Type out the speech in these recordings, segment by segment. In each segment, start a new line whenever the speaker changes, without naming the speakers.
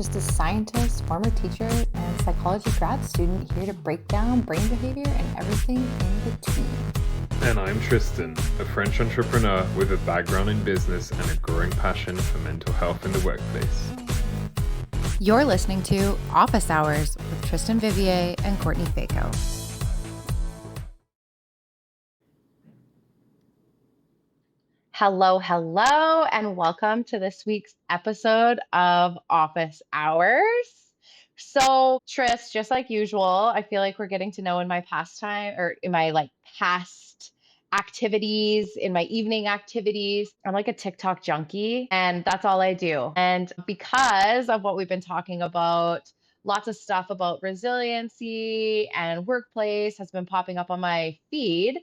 just a scientist, former teacher, and psychology grad student here to break down brain behavior and everything in between.
And I'm Tristan, a French entrepreneur with a background in business and a growing passion for mental health in the workplace.
You're listening to Office Hours with Tristan Vivier and Courtney Faco. Hello, and welcome to this week's episode of Office Hours. So, Tris, just like usual, I feel like we're getting to know in my pastime or in my past activities, in my evening activities. I'm like a TikTok junkie, and that's all I do. And because of what we've been talking about, lots of stuff about resiliency and workplace has been popping up on my feed.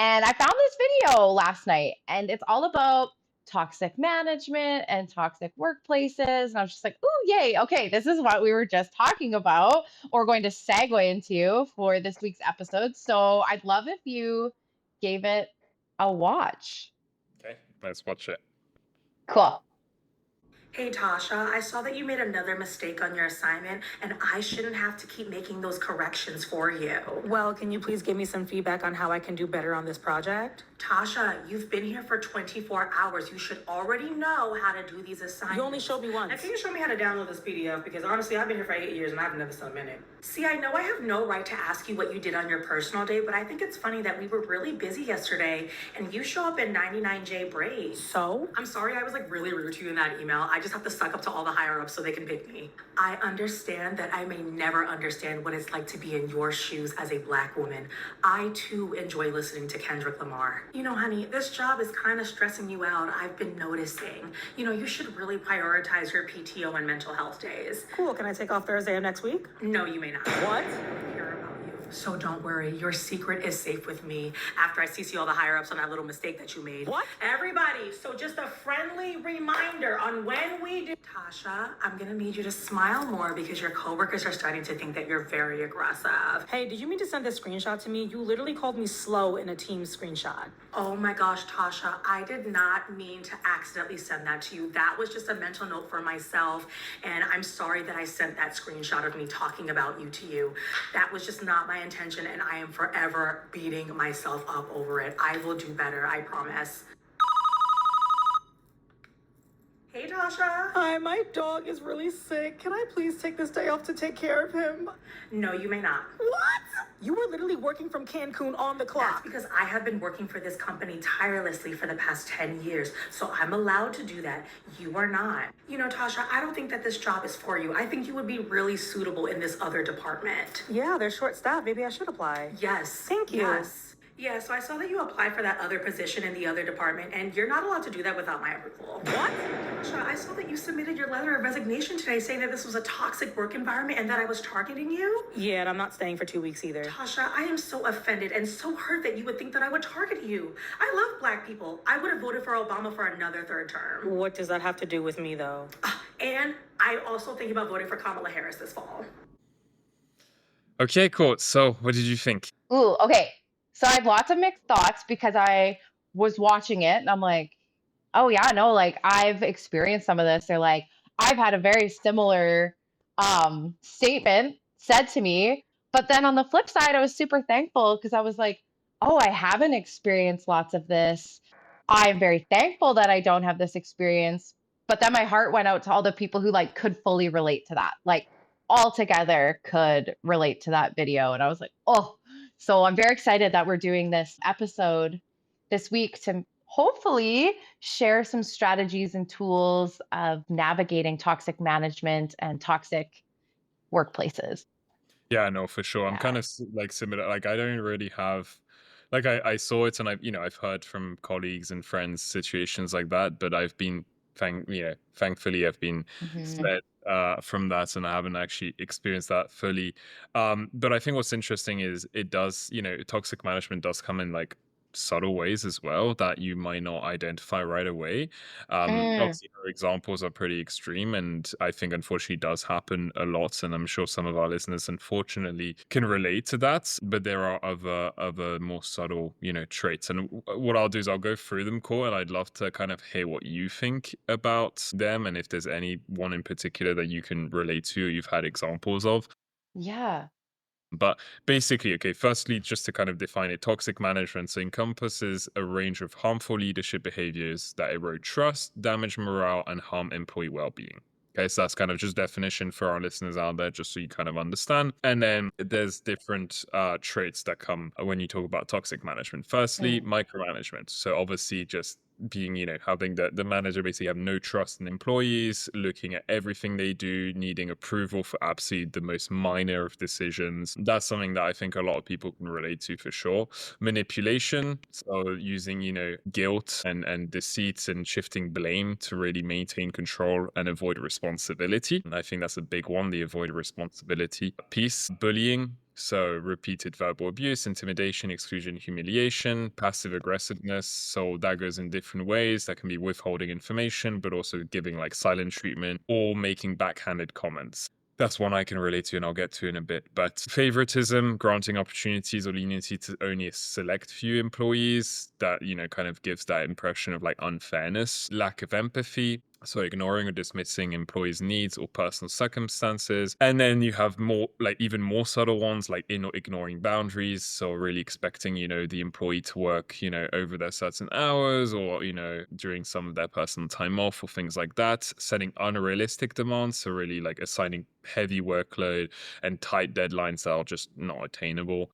And I found this video last night, and it's all about toxic management and toxic workplaces. And I was just like, ooh, yay. Okay, this is what we were just talking about, or going to segue into for this week's episode. So I'd love if you gave it a watch.
Okay, let's watch it.
Cool.
Hey Tasha, I saw that you made another mistake on your assignment and I shouldn't have to keep making those corrections for you.
Well, can you please give me some feedback on how I can do better on this project?
Tasha, you've been here for 24 hours. You should already know how to do these assignments.
You only showed me once.
Now, can you show me how to download this PDF? Because honestly, I've been here for 8 years and I've never submitted. See, I know I have no right to ask you what you did on your personal day, but I think it's funny that we were really busy yesterday and you show up in 99J braids.
So?
I'm sorry I was really rude to you in that email. I just have to suck up to all the higher ups so they can pick me. I understand that I may never understand what it's like to be in your shoes as a Black woman. I too enjoy listening to Kendrick Lamar. You know, honey, this job is kind of stressing you out. I've been noticing. You know, you should really prioritize your PTO and mental health days.
Cool, can I take off Thursday of next week?
No, you may not.
What?
I care about you. So don't worry, your secret is safe with me after I CC all the higher ups on that little mistake that you made.
What?
Everybody, so just a friendly reminder on when we do. Tasha, I'm gonna need you to smile more because your coworkers are starting to think that you're very aggressive.
Hey, did you mean to send this screenshot to me? You literally called me slow in a team screenshot.
Oh my gosh, Tasha, I did not mean to accidentally send that to you. That was just a mental note for myself. And I'm sorry that I sent that screenshot of me talking about you to you. That was just not my intention. And I am forever beating myself up over it. I will do better, I promise. Hey, Tasha.
Hi, my dog is really sick. Can I please take this day off to take care of him?
No, you may not.
What? You were literally working from Cancun on the
That's
clock.
because I have been working for this company tirelessly for the past 10 years. So I'm allowed to do that. You are not. You know, Tasha, I don't think that this job is for you. I think you would be really suitable in this other department.
Yeah, they're short staffed. Maybe I should apply.
Yes.
Thank you.
Yes. Yeah, so I saw that you applied for that other position in the other department, and you're not allowed to do that without my approval.
What?
Tasha, I saw that you submitted your letter of resignation today saying that this was a toxic work environment and that I was targeting you.
Yeah, and I'm not staying for 2 weeks either.
Tasha, I am so offended and so hurt that you would think that I would target you. I love Black people. I would have voted for Obama for another third term.
What does that have to do with me, though?
And I also think about voting for Kamala Harris this fall.
Okay, cool. So what did you think?
Ooh, okay. So I have lots of mixed thoughts because I was watching it and I'm like, oh yeah, no, I've experienced some of this. They're like, I've had a very similar statement said to me. But then on the flip side, I was super thankful because I was like, oh, I haven't experienced lots of this. I'm very thankful that I don't have this experience. But then my heart went out to all the people who could fully relate to that, all together could relate to that video. And I was like, oh. So I'm very excited that we're doing this episode this week to hopefully share some strategies and tools of navigating toxic management and toxic workplaces.
Yeah, no, for sure. I'm
Yeah.
kind of similar. I don't really have, I saw it and I've heard from colleagues and friends situations like that, but I've been, thankfully I've been
Mhm.
spared from that and I haven't actually experienced that fully. But I think what's interesting is it does, toxic management does come in subtle ways as well that you might not identify right away.
Mm,
Obviously, her examples are pretty extreme, and I think unfortunately does happen a lot. And I'm sure some of our listeners, unfortunately, can relate to that. But there are other more subtle, traits. And what I'll do is I'll go through them, Core, and I'd love to kind of hear what you think about them, and if there's any one in particular that you can relate to, or you've had examples of.
yeah.
But basically, okay, firstly, just to kind of define it, toxic management so encompasses a range of harmful leadership behaviors that erode trust, damage morale, and harm employee well-being. Okay, so that's kind of just definition for our listeners out there, just so you kind of understand. And then there's different traits that come when you talk about toxic management. Firstly,
Mm,
micromanagement. So obviously just being, having the manager basically have no trust in employees, looking at everything they do, needing approval for absolutely the most minor of decisions. That's something that I think a lot of people can relate to for sure. Manipulation, so using, guilt and deceit and shifting blame to really maintain control and avoid responsibility. And I think that's a big one, the avoid responsibility piece. Bullying, so repeated verbal abuse, intimidation, exclusion, humiliation, passive aggressiveness. So that goes in different ways. That can be withholding information, but also giving like silent treatment or making backhanded comments. That's one I can relate to and I'll get to in a bit. But favoritism, granting opportunities or leniency to only a select few employees, that, kind of gives that impression of like unfairness. Lack of empathy, so ignoring or dismissing employees' needs or personal circumstances. And then you have more, like even more subtle ones, like ignoring boundaries. So really expecting, the employee to work, over their certain hours or, during some of their personal time off or things like that. Setting unrealistic demands. So really like assigning heavy workload and tight deadlines that are just not attainable.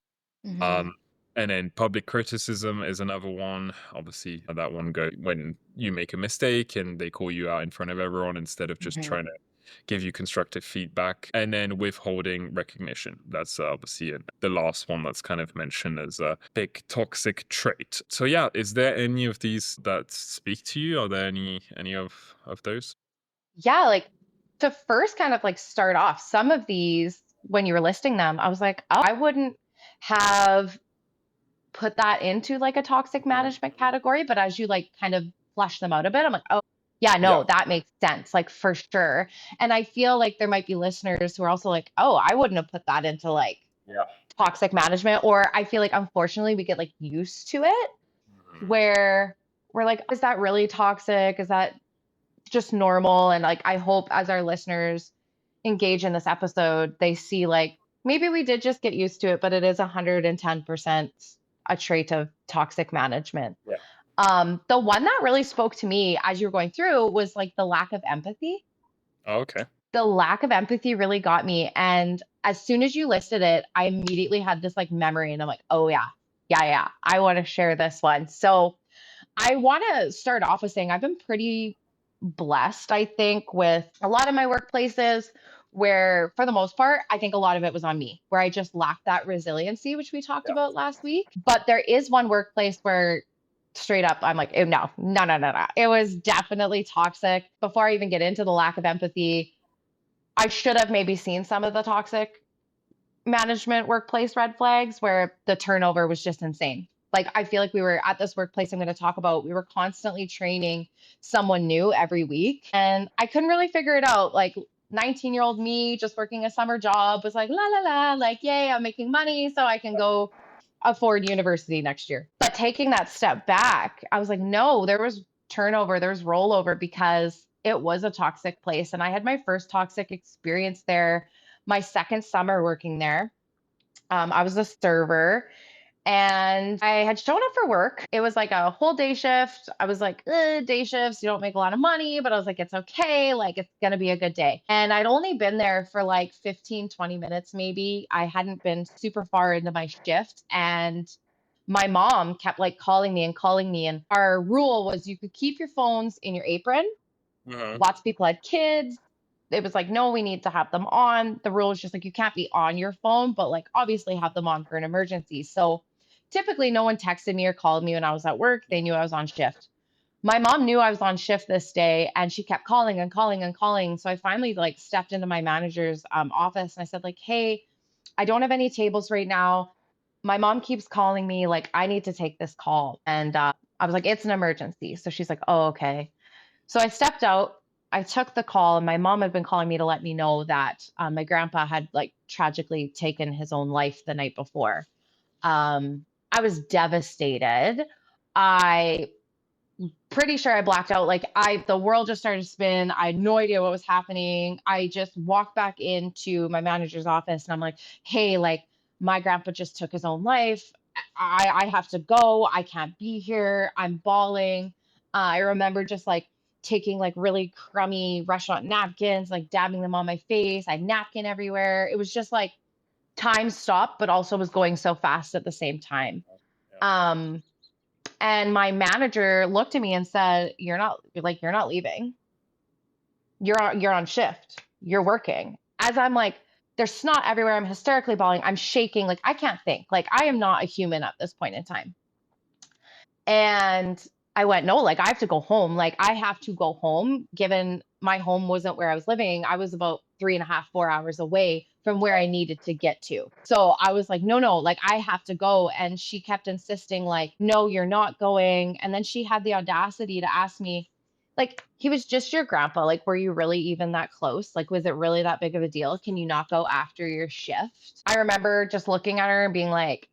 mm-hmm,
Um, and then public criticism is another one. Obviously, that one go when you make a mistake and they call you out in front of everyone instead of just
mm-hmm.
trying to give you constructive feedback. And then withholding recognition. That's obviously the last one that's kind of mentioned as a big toxic trait. So yeah, is there any of these that speak to you? Are there any of those?
Yeah, like to first kind of like start off, some of these, when you were listing them, I was like, oh, I wouldn't have put that into like a toxic management category. But as you like kind of flesh them out a bit, I'm like, oh, yeah,
Yeah.
no, that makes sense, like for sure. And I feel like there might be listeners who are also like, oh, I wouldn't have put that into like
Yeah.
toxic management. Or I feel like unfortunately we get like used to it
Mhm.
where we're like, is that really toxic? Is that just normal? And like, I hope as our listeners engage in this episode, they see like maybe we did just get used to it, but it is 110% a trait of toxic management.
Yeah.
The one that really spoke to me as you were going through was like the lack of empathy.
Oh, okay.
The lack of empathy really got me. And as soon as you listed it, I immediately had this like memory and I'm like, oh yeah, yeah, yeah. I want to share this one. So I want to start off with saying I've been pretty blessed, I think, with a lot of my workplaces where, for the most part, I think a lot of it was on me, where I just lacked that resiliency, which we talked
Yeah.
about last week. But there is one workplace where straight up, I'm like, oh, no, no, no, no, no. It was definitely toxic. Before I even get into the lack of empathy, I should have maybe seen some of the toxic management workplace red flags where the turnover was just insane. Like, I feel like we were at this workplace I'm going to talk about, we were constantly training someone new every week. And I couldn't really figure it out. Like, 19-year-old me just working a summer job was like, la, la, la, like, yay, I'm making money so I can go afford university next year. But taking that step back, I was like, no, there was turnover, there was rollover because it was a toxic place. And I had my first toxic experience there my second summer working there. I was a server and I had shown up for work. It was like a whole day shift. I was like, day shifts, you don't make a lot of money, but I was like, it's okay. Like, it's going to be a good day. And I'd only been there for like 15, 20 minutes, maybe. I hadn't been super far into my shift. And my mom kept like calling me and calling me. And our rule was you could keep your phones in your apron.
Uh-huh.
Lots of people had kids. It was like, no, we need to have them on. The rule is just like, you can't be on your phone, but like, obviously have them on for an emergency. So typically, no one texted me or called me when I was at work. They knew I was on shift. My mom knew I was on shift this day and she kept calling and calling and calling. So I finally like stepped into my manager's office and I said, like, hey, I don't have any tables right now. my mom keeps calling me, like, I need to take this call. And I was like, it's an emergency. So she's like, oh, okay. So I stepped out. I took the call, and my mom had been calling me to let me know that my grandpa had like tragically taken his own life the night before. I was devastated. I pretty sure I blacked out. Like the world just started to spin. I had no idea what was happening. I just walked back into my manager's office and I'm like, hey, like my grandpa just took his own life. I have to go. I can't be here. I'm bawling. I remember just like taking like really crummy restaurant napkins, like dabbing them on my face. I had napkin everywhere. It was just like time stopped, but also was going so fast at the same time.
Yeah.
Um, and my manager looked at me and said, you're not leaving. You're on shift. You're working." As I'm like, there's snot everywhere. I'm hysterically bawling. I'm shaking. Like I can't think. Like I am not a human at this point in time. And I went, no, like I have to go home. Like I have to go home, given my home wasn't where I was living. I was about 3.5, 4 hours away from where I needed to get to. So I was like, no, no, like I have to go. And she kept insisting, like, no, you're not going. And then she had the audacity to ask me, like, he was just your grandpa. Like, were you really even that close? Like, was it really that big of a deal? Can you not go after your shift? I remember just looking at her and being like,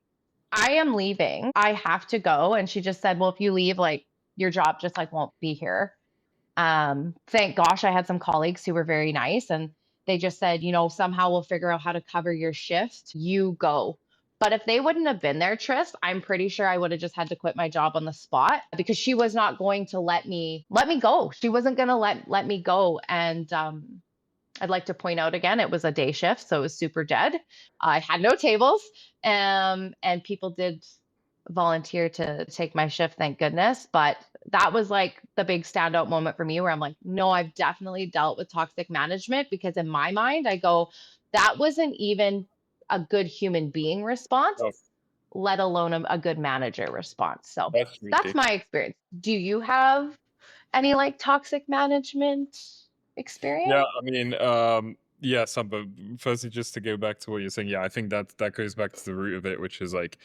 I am leaving. I have to go. And she just said, well, if you leave, like your job just like won't be here. Thank gosh, I had some colleagues who were very nice and they just said, somehow we'll figure out how to cover your shift. You go. But if they wouldn't have been there, Tris, I'm pretty sure I would have just had to quit my job on the spot because she was not going to let me go. She wasn't going to let me go. And I'd like to point out again, it was a day shift, so it was super dead. I had no tables, and people did volunteer to take my shift, thank goodness. But that was like the big standout moment for me where I'm like, no, I've definitely dealt with toxic management because in my mind, I go, that wasn't even a good human being response,
Oh,
let alone a good manager response. So
that's
that's
ridiculous.
my experience. Do you have any like toxic management
Yeah,
experience?
I mean, yeah, some, but firstly, just to go back to what you're saying, yeah, I think that goes back to the root of it, which is like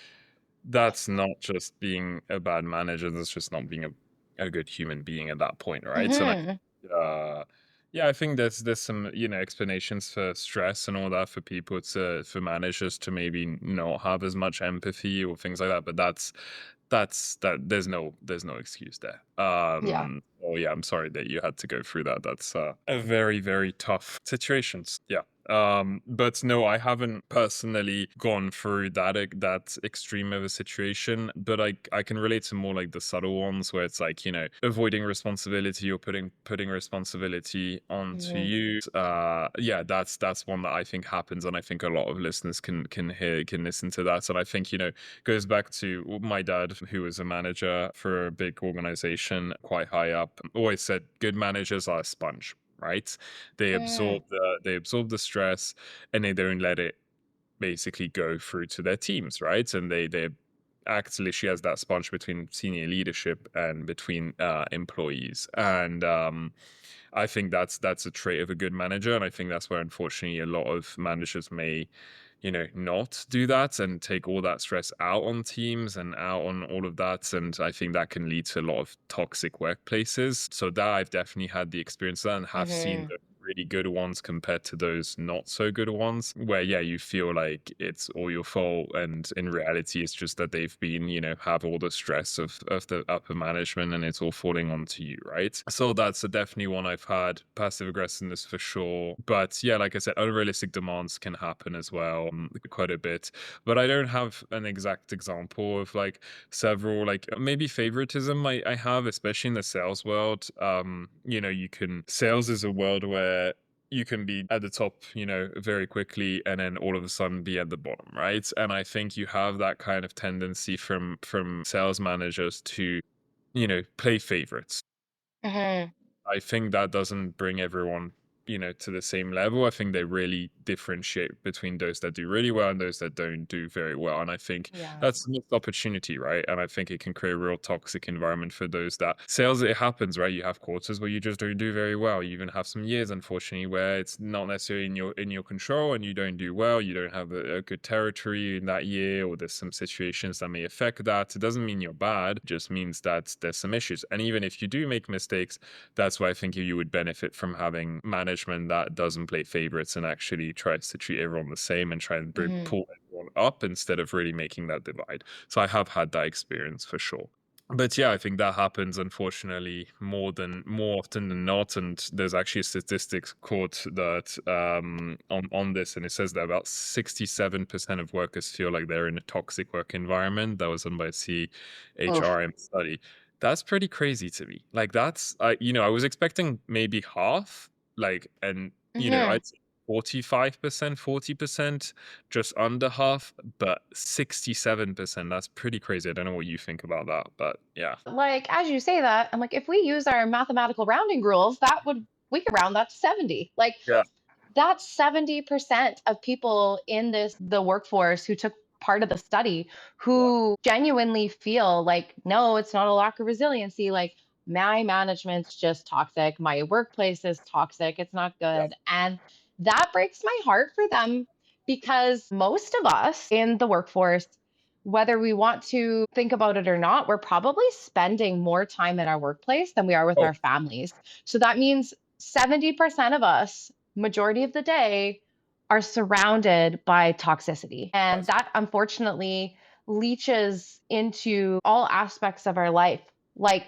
that's not just being a bad manager, that's just not being a good human being at that point, right? So like,
Hmm.
yeah, I think there's some explanations for stress and all that for people for managers to maybe not have as much empathy or things like that, but that there's no excuse there.
Yeah.
Oh yeah, I'm sorry that you had to go through that. That's a very, very tough situation. Yeah. But no, I haven't personally gone through that extreme of a situation, but I can relate to more like the subtle ones where it's like, avoiding responsibility or putting responsibility onto
Mhm.
you. Yeah, that's one that I think happens, and I think a lot of listeners can listen to that. And I think, goes back to my dad, who was a manager for a big organization quite high up, always said good managers are a sponge, right?
Mm.
They absorb the stress and they don't let it basically go through to their teams, right? And they act literally as that sponge between senior leadership and between employees. And I think that's a trait of a good manager, and I think that's where unfortunately a lot of managers may not do that and take all that stress out on teams and out on all of that. And I think that can lead to a lot of toxic workplaces. So that I've definitely had the experience of that and have seen
Mhm.
the really good ones compared to those not so good ones where yeah you feel like it's all your fault, and in reality it's just that they've been have all the stress of the upper management and it's all falling onto you, right? So that's definitely one I've had. Passive aggressiveness for sure, but yeah, like I said, unrealistic demands can happen as well, quite a bit. But I don't have an exact example of like several, like maybe favoritism I have, especially in the sales world. Sales is a world where you can be at the top, very quickly, and then all of a sudden be at the bottom, right? And I think you have that kind of tendency from sales managers to, play favorites.
Mhm.
I think that doesn't bring everyone to the same level. I think they really differentiate between those that do really well and those that don't do very well. And I think that's a missed opportunity, right? And I think it can create a real toxic environment for those that sales. It happens, right? You have quarters where you just don't do very well. You even have some years, unfortunately, where it's not necessarily in your control and you don't do well. You don't have a good territory in that year, or there's some situations that may affect that. It doesn't mean you're bad. It just means that there's some issues. And even if you do make mistakes, that's why I think you would benefit from having management that doesn't play favorites and actually tries to treat everyone the same and try and pull everyone up instead of really making that divide. So I have had that experience for sure. But yeah, I think that happens, unfortunately, more often than not. And there's actually a statistics quote that on this, and it says that about 67% of workers feel like they're in a toxic work environment. That was done by a CHRM study. That's pretty crazy to me. Like that's, I was expecting maybe half, and I'd say 45%, 40%, just under half, but 67%, that's pretty crazy. I don't know what you think about that, but yeah.
Like, as you say that, I'm like, if we use our mathematical rounding rules, we could round that to 70. Like,
Yeah.
that's 70% of people in the workforce who took part of the study who genuinely feel like, no, it's not a lack of resiliency. Like, my management's just toxic. My workplace is toxic. It's not good. And that breaks my heart for them, because most of us in the workforce, whether we want to think about it or not, we're probably spending more time in our workplace than we are with
Oh,
our families. So that means 70% of us, majority of the day, are surrounded by toxicity. And that unfortunately leaches into all aspects of our life. Like,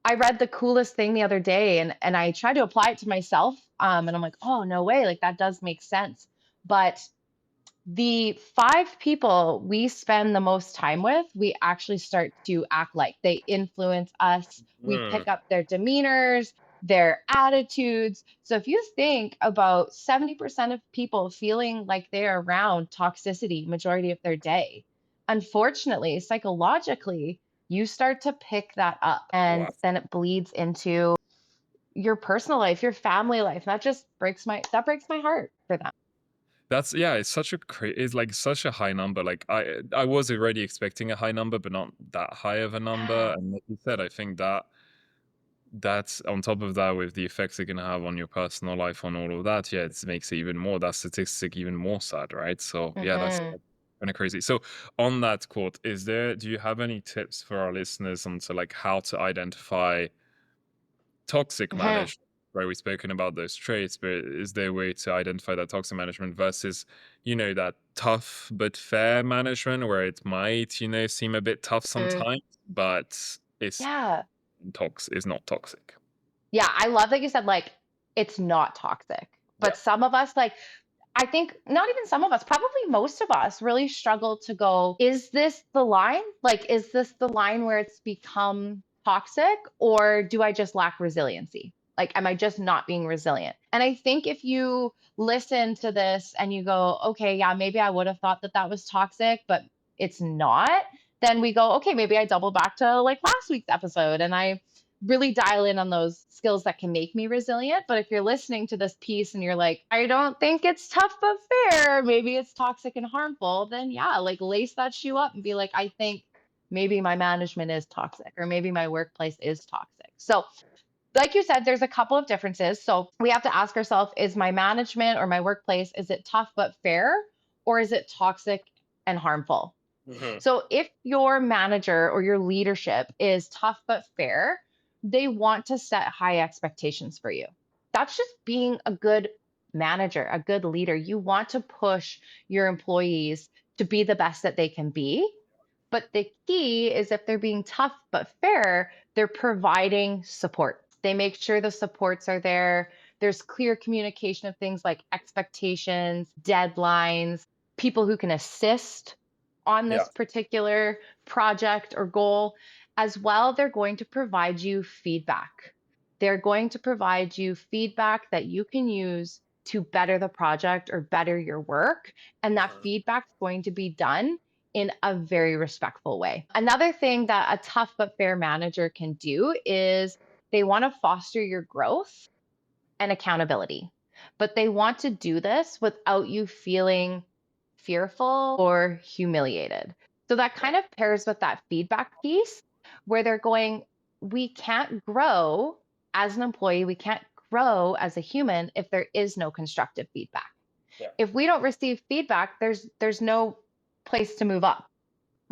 I read the coolest thing the other day, and I tried to apply it to myself. And I'm like, oh, no way. Like, that does make sense. But the 5 people we spend the most time with, we actually start to act like. They influence us. We pick up their demeanors, their attitudes. So if you think about 70% of people feeling like they're around toxicity majority of their day, unfortunately, psychologically, you start to pick that up, and
wow.
then it bleeds into your personal life, your family life. That just breaks my heart for them.
That's it's such it's like such a high number. Like I was already expecting a high number, but not that high of a number. And like you said, I think that's on top of that, with the effects it can have on your personal life, on all of that, it makes it even more, that statistic even more sad, right? So yeah, that's kind of crazy. So on that quote, do you have any tips for our listeners on to like how to identify toxic management? Right, we've spoken about those traits, but is there a way to identify that toxic management versus, that tough but fair management, where it might, seem a bit tough sometimes, but it's
Yeah.
is not toxic?
Yeah, I love that you said, like, it's not toxic. But some of us, like, I think not even some of us, probably most of us really struggle to go, is this the line? Like, is this the line where it's become toxic, or do I just lack resiliency? Like, am I just not being resilient? And I think if you listen to this and you go, okay, yeah, maybe I would have thought that was toxic, but it's not, then we go, okay, maybe I double back to like last week's episode and I really dial in on those skills that can make me resilient. But if you're listening to this piece and you're like, I don't think it's tough but fair, maybe it's toxic and harmful, then yeah, like lace that shoe up and be like, I think maybe my management is toxic, or maybe my workplace is toxic. So like you said, there's a couple of differences. So we have to ask ourselves, is my management or my workplace, is it tough but fair, or is it toxic and harmful? So if your manager or your leadership is tough but fair, they want to set high expectations for you. That's just being a good manager, a good leader. You want to push your employees to be the best that they can be. But the key is, if they're being tough but fair, they're providing support. They make sure the supports are there. There's clear communication of things like expectations, deadlines, people who can assist on this particular project or goal. As well, they're going to provide you feedback. They're going to provide you feedback that you can use to better the project or better your work. And that feedback's going to be done in a very respectful way. Another thing that a tough but fair manager can do is they want to foster your growth and accountability. but they want to do this without you feeling fearful or humiliated. So that kind of pairs with that feedback piece where they're going, we can't grow as an employee, we can't grow as a human if there is no constructive feedback.
Yeah.
If we don't receive feedback, there's no place to move up,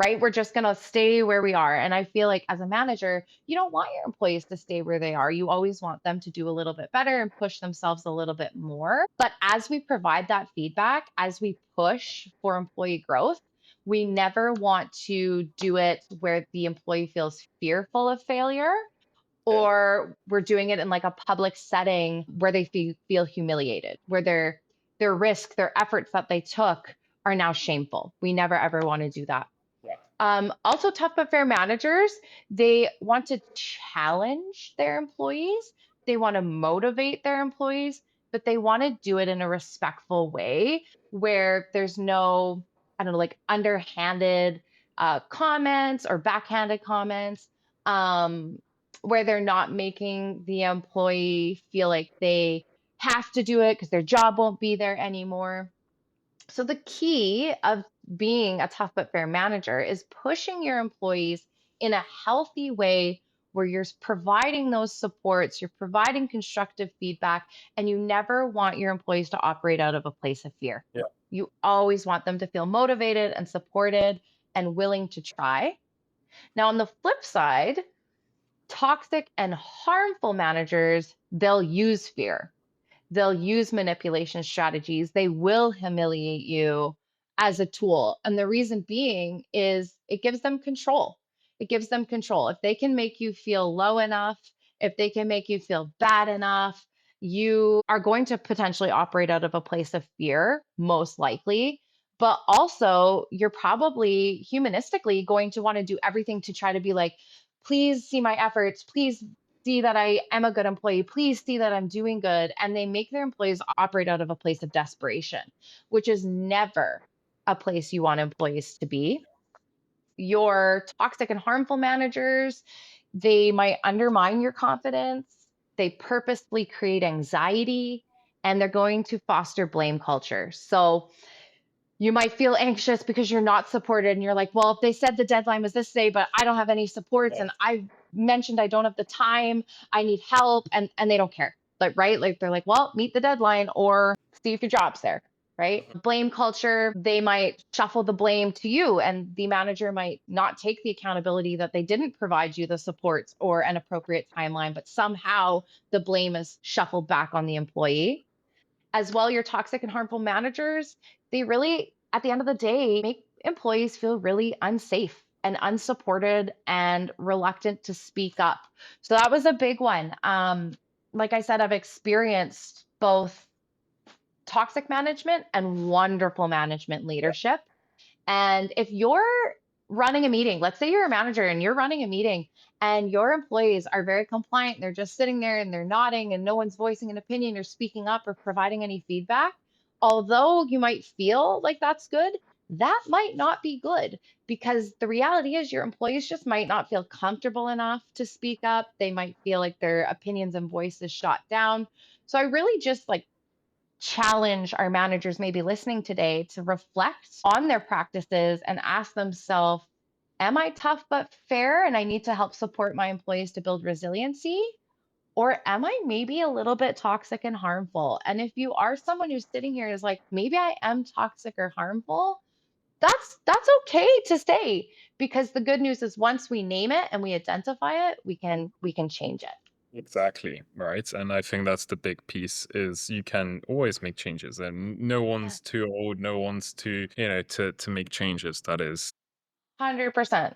right? We're just going to stay where we are. And I feel like as a manager, you don't want your employees to stay where they are. You always want them to do a little bit better and push themselves a little bit more. But as we provide that feedback, as we push for employee growth, we never want to do it where the employee feels fearful of failure, or we're doing it in like a public setting where they feel humiliated, where their risk, their efforts that they took are now shameful. We never ever want to do that. Also, tough but fair managers, they want to challenge their employees. They want to motivate their employees, but they want to do it in a respectful way where there's no, I don't know, like underhanded comments or backhanded comments, where they're not making the employee feel like they have to do it because their job won't be there anymore. So the key of being a tough but fair manager is pushing your employees in a healthy way where you're providing those supports, you're providing constructive feedback, and you never want your employees to operate out of a place of fear.
Yeah.
You always want them to feel motivated and supported and willing to try. Now, on the flip side, toxic and harmful managers, they'll use fear. They'll use manipulation strategies. They will humiliate you as a tool. And the reason being is it gives them control. It gives them control. If they can make you feel low enough, if they can make you feel bad enough, you are going to potentially operate out of a place of fear, most likely. But also, you're probably humanistically going to want to do everything to try to be like, please see my efforts. Please see that I am a good employee. Please see that I'm doing good. And they make their employees operate out of a place of desperation, which is never a place you want employees to be. Your toxic and harmful managers, they might undermine your confidence. They purposely create anxiety, and they're going to foster blame culture. So you might feel anxious because you're not supported and you're like, well, if they said the deadline was this day, but I don't have any supports and I mentioned I don't have the time, I need help, and they don't care. Like, right? Like they're like, well, meet the deadline or see if your job's there, right? Blame culture, they might shuffle the blame to you and the manager might not take the accountability that they didn't provide you the supports or an appropriate timeline, but somehow the blame is shuffled back on the employee. As well, your toxic and harmful managers, they really, at the end of the day, make employees feel really unsafe and unsupported and reluctant to speak up. So that was a big one. Like I said, I've experienced both toxic management and wonderful management leadership. And if you're running a meeting, let's say you're a manager and you're running a meeting and your employees are very compliant, they're just sitting there and they're nodding and no one's voicing an opinion or speaking up or providing any feedback, although you might feel like that's good, that might not be good because the reality is your employees just might not feel comfortable enough to speak up. They might feel like their opinions and voices shot down. So I really just like challenge our managers maybe listening today to reflect on their practices and ask themselves, am I tough but fair and I need to help support my employees to build resiliency? Or am I maybe a little bit toxic and harmful? And if you are someone who's sitting here and is like, maybe I am toxic or harmful, that's okay to say, because the good news is once we name it and we identify it, we can change it.
Exactly, right. And I think that's the big piece is you can always make changes and no one's too old, no one's too, to make changes. That is
100%.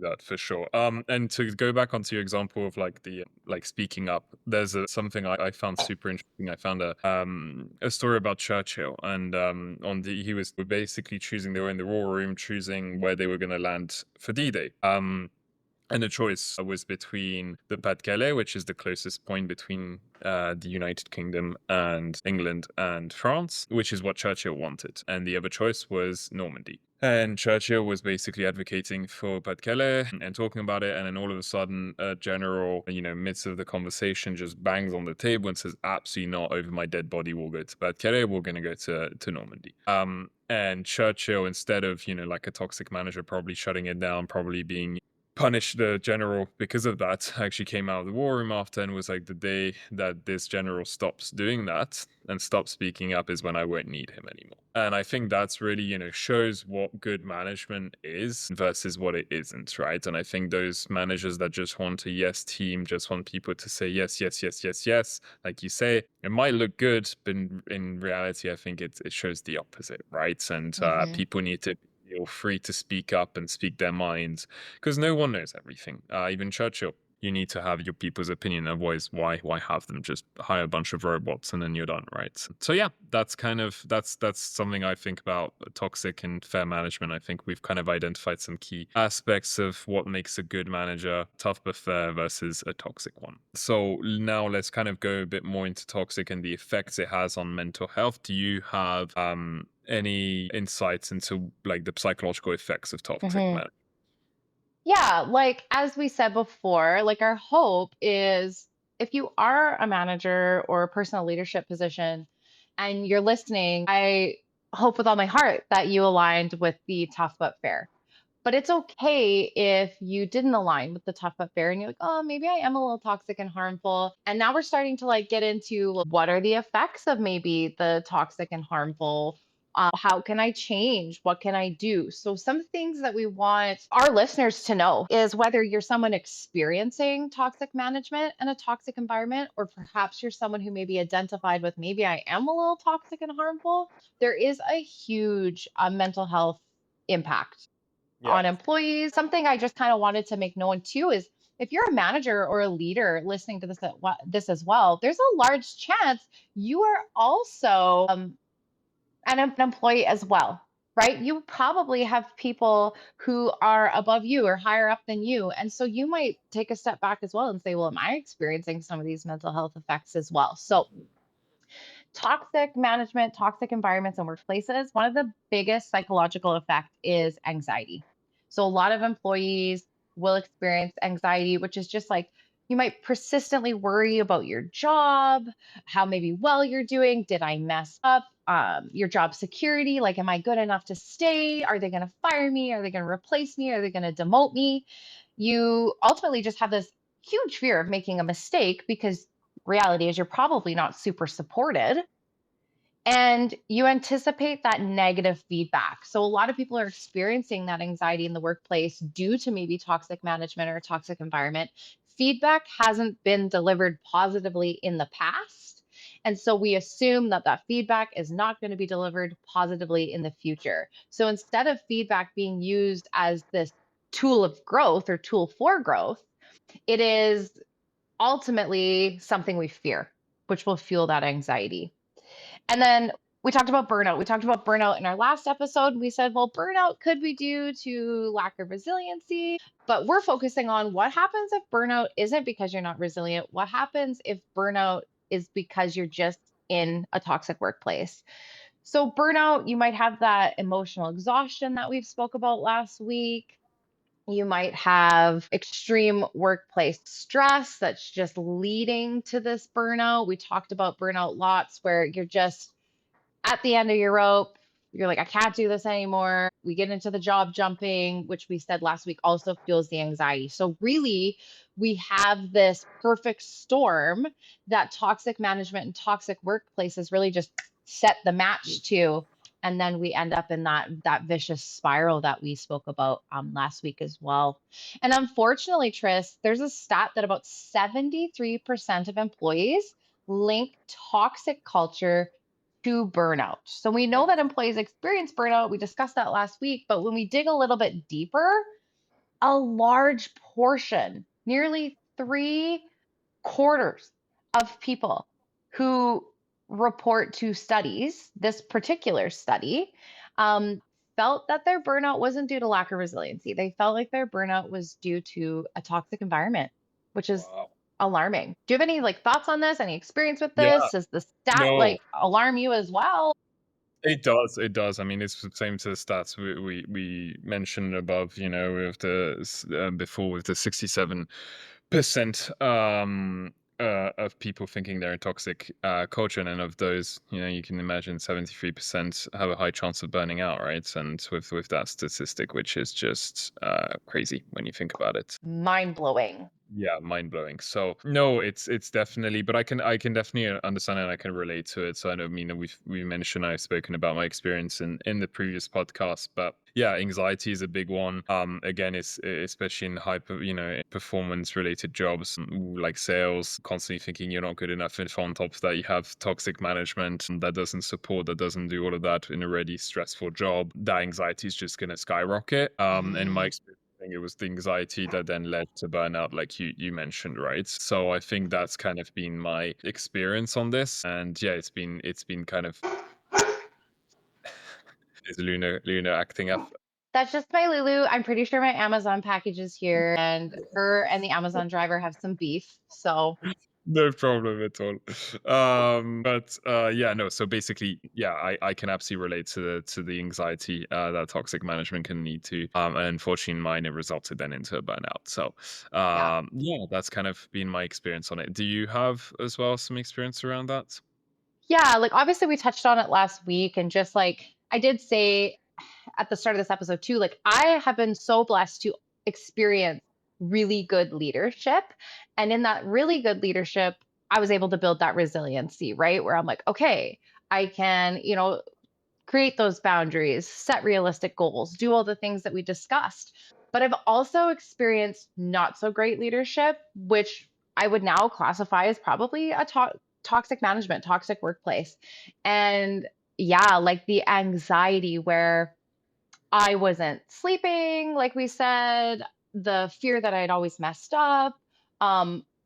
that for sure. And to go back onto your example of like the like speaking up, there's something I found super interesting. I found a story about Churchill, and he was basically choosing. They were in the war room choosing where they were going to land for D-Day. And the choice was between the Pas-de-Calais, which is the closest point between the United Kingdom and England and France, which is what Churchill wanted. And the other choice was Normandy. And Churchill was basically advocating for Pas-de-Calais and talking about it. And then all of a sudden, a general, midst of the conversation, just bangs on the table and says, absolutely not, over my dead body, we'll go to Pas-de-Calais, we're going to go to Normandy. And Churchill, instead of, like a toxic manager, probably shutting it down, probably being punish the general because of that, actually came out of the war room after and was like, the day that this general stops doing that and stops speaking up is when I won't need him anymore. And I think that's really, shows what good management is versus what it isn't, right? And I think those managers that just want a yes team, just want people to say yes, yes, yes, yes, yes, like you say, it might look good, but in reality, I think it shows the opposite, right? And people need to feel free to speak up and speak their minds, because no one knows everything. Even Churchill, you need to have your people's opinion. Otherwise, why have them? Just hire a bunch of robots and then you're done, right? So yeah, that's something I think about toxic and fair management. I think we've kind of identified some key aspects of what makes a good manager, tough but fair versus a toxic one. So now let's kind of go a bit more into toxic and the effects it has on mental health. Do you have any insights into like the psychological effects of toxic management?
Yeah, like as we said before, like our hope is if you are a manager or a personal leadership position and you're listening, I hope with all my heart that you aligned with the tough but fair. But it's okay if you didn't align with the tough but fair and you're like, oh, maybe I am a little toxic and harmful. And now we're starting to like get into what are the effects of maybe the toxic and harmful. How can I change? What can I do? So, some things that we want our listeners to know is whether you're someone experiencing toxic management and a toxic environment, or perhaps you're someone who maybe identified with maybe I am a little toxic and harmful, there is a huge mental health impact
Yeah.
on employees. Something I just kind of wanted to make known too is if you're a manager or a leader listening to this as well, there's a large chance you are also an employee as well, right? You probably have people who are above you or higher up than you. And so you might take a step back as well and say, well, am I experiencing some of these mental health effects as well? So toxic management, toxic environments and workplaces, one of the biggest psychological effect is anxiety. So a lot of employees will experience anxiety, which is just like you might persistently worry about your job, how maybe well you're doing. Did I mess up? Your job security, like, am I good enough to stay? Are they going to fire me? Are they going to replace me? Are they going to demote me? You ultimately just have this huge fear of making a mistake because reality is you're probably not super supported and you anticipate that negative feedback. So, a lot of people are experiencing that anxiety in the workplace due to maybe toxic management or a toxic environment. Feedback hasn't been delivered positively in the past. And so we assume that that feedback is not going to be delivered positively in the future. So instead of feedback being used as this tool of growth or tool for growth, it is ultimately something we fear, which will fuel that anxiety. And then we talked about burnout. We talked about burnout in our last episode. We said, well, burnout could be due to lack of resiliency, but we're focusing on what happens if burnout isn't because you're not resilient. What happens if burnout is because you're just in a toxic workplace? So burnout, you might have that emotional exhaustion that we've spoke about last week. You might have extreme workplace stress that's just leading to this burnout. We talked about burnout lots where you're just at the end of your rope. You're like, I can't do this anymore. We get into the job jumping, which we said last week also fuels the anxiety. So, really, we have this perfect storm that toxic management and toxic workplaces really just set the match to. And then we end up in that vicious spiral that we spoke about last week as well. And unfortunately, Tris, there's a stat that about 73% of employees link toxic culture to burnout. So we know that employees experience burnout. We discussed that last week, but when we dig a little bit deeper, a large portion, nearly 3/4 of people who report to studies, this particular study, felt that their burnout wasn't due to lack of resiliency. They felt like their burnout was due to a toxic environment, which is
Wow.
alarming. Do you have any like thoughts on this? Any experience with
Yeah.
this? Does the stat
No.
like alarm you as well?
It does. It does. I mean, it's the same to the stats we mentioned above. With before with the 67% of people thinking they're in toxic culture, and then of those, you can imagine 73% have a high chance of burning out, right? And with that statistic, which is just crazy when you think about it.
Mind blowing.
Yeah, mind blowing. So no, it's definitely, but I can definitely understand and I can relate to it. So I don't mean that we mentioned I've spoken about my experience in the previous podcast, but yeah, anxiety is a big one. Again, it's especially in performance related jobs like sales, constantly thinking you're not good enough. If on top of that you have toxic management that doesn't support, that doesn't do all of that in a already stressful job, that anxiety is just going to skyrocket. And my
Mhm.
experience, I think it was the anxiety that then led to burnout, like you mentioned, right? So I think that's kind of been my experience on this, and yeah, it's been kind of is Luna acting up.
That's just my Lulu. I'm pretty sure my Amazon package is here, and her and the Amazon driver have some beef. So,
No problem at all. But yeah, no. So basically, yeah, I can absolutely relate to the anxiety that toxic management can lead to. And unfortunately, mine it resulted then into a burnout. So,
yeah.
yeah, that's kind of been my experience on it. Do you have as well some experience around that?
Yeah, like obviously we touched on it last week, and just like I did say at the start of this episode too, like I have been so blessed to experience really good leadership. And in that really good leadership, I was able to build that resiliency, right? Where I'm like, okay, I can, create those boundaries, set realistic goals, do all the things that we discussed. But I've also experienced not so great leadership, which I would now classify as probably a toxic management, toxic workplace. And yeah, like the anxiety where I wasn't sleeping, like we said, the fear that I'd always messed up.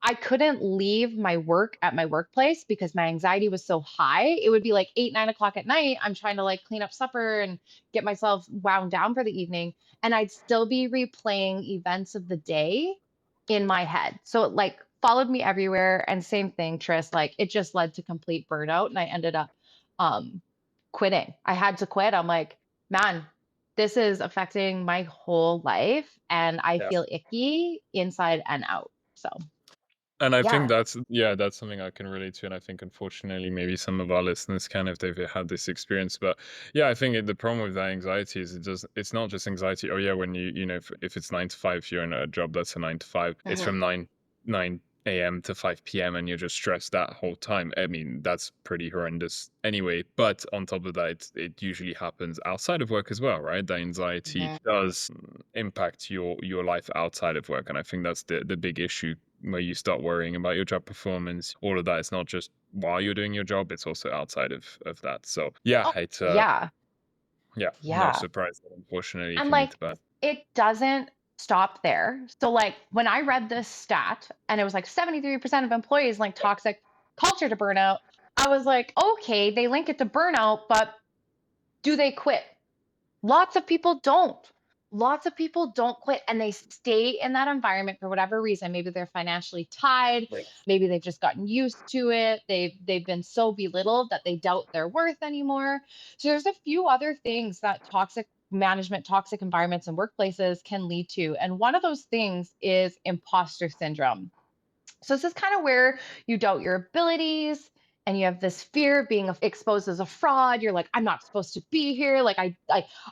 I couldn't leave my work at my workplace because my anxiety was so high. It would be like 8, 9 o'clock at night. I'm trying to like clean up supper and get myself wound down for the evening. And I'd still be replaying events of the day in my head. So it like followed me everywhere. And same thing, Tris, like it just led to complete burnout. And I ended up um quitting. I had to quit. I'm like, man, this is affecting my whole life and I
Yeah.
feel icky inside and out. So,
And I think
yeah.
that's something I can relate to, and I think unfortunately maybe some of our listeners can if they've had this experience. But yeah, I think the problem with that anxiety is it's not just anxiety. Oh yeah, when if it's 9 to 5, you're in a job that's a 9 to 5. It's
Mhm.
from 9 a.m. to 5 p.m. and you're just stressed that whole time. I mean, that's pretty horrendous anyway. But on top of that, it usually happens outside of work as well, right? That anxiety
Mhm.
does impact your life outside of work, and I think that's the big issue where you start worrying about your job performance. All of that is not just while you're doing your job; it's also outside of that. So yeah,
Oh,
it's
yeah.
yeah, no
Yeah.
surprise that unfortunately it
And
can lead
like
to bad.
it doesn't stop there. So like when I read this stat and it was like 73% of employees link toxic culture to burnout, I was like, okay, they link it to burnout, but do they quit? Lots of people don't. Lots of people don't quit and they stay in that environment for whatever reason. Maybe they're financially tied, maybe they've just gotten used to it. They've been so belittled that they doubt their worth anymore. So there's a few other things that toxic management, toxic environments and workplaces can lead to. And one of those things is imposter syndrome. So this is kind of where you doubt your abilities and you have this fear of being exposed as a fraud. You're like, I'm not supposed to be here. Like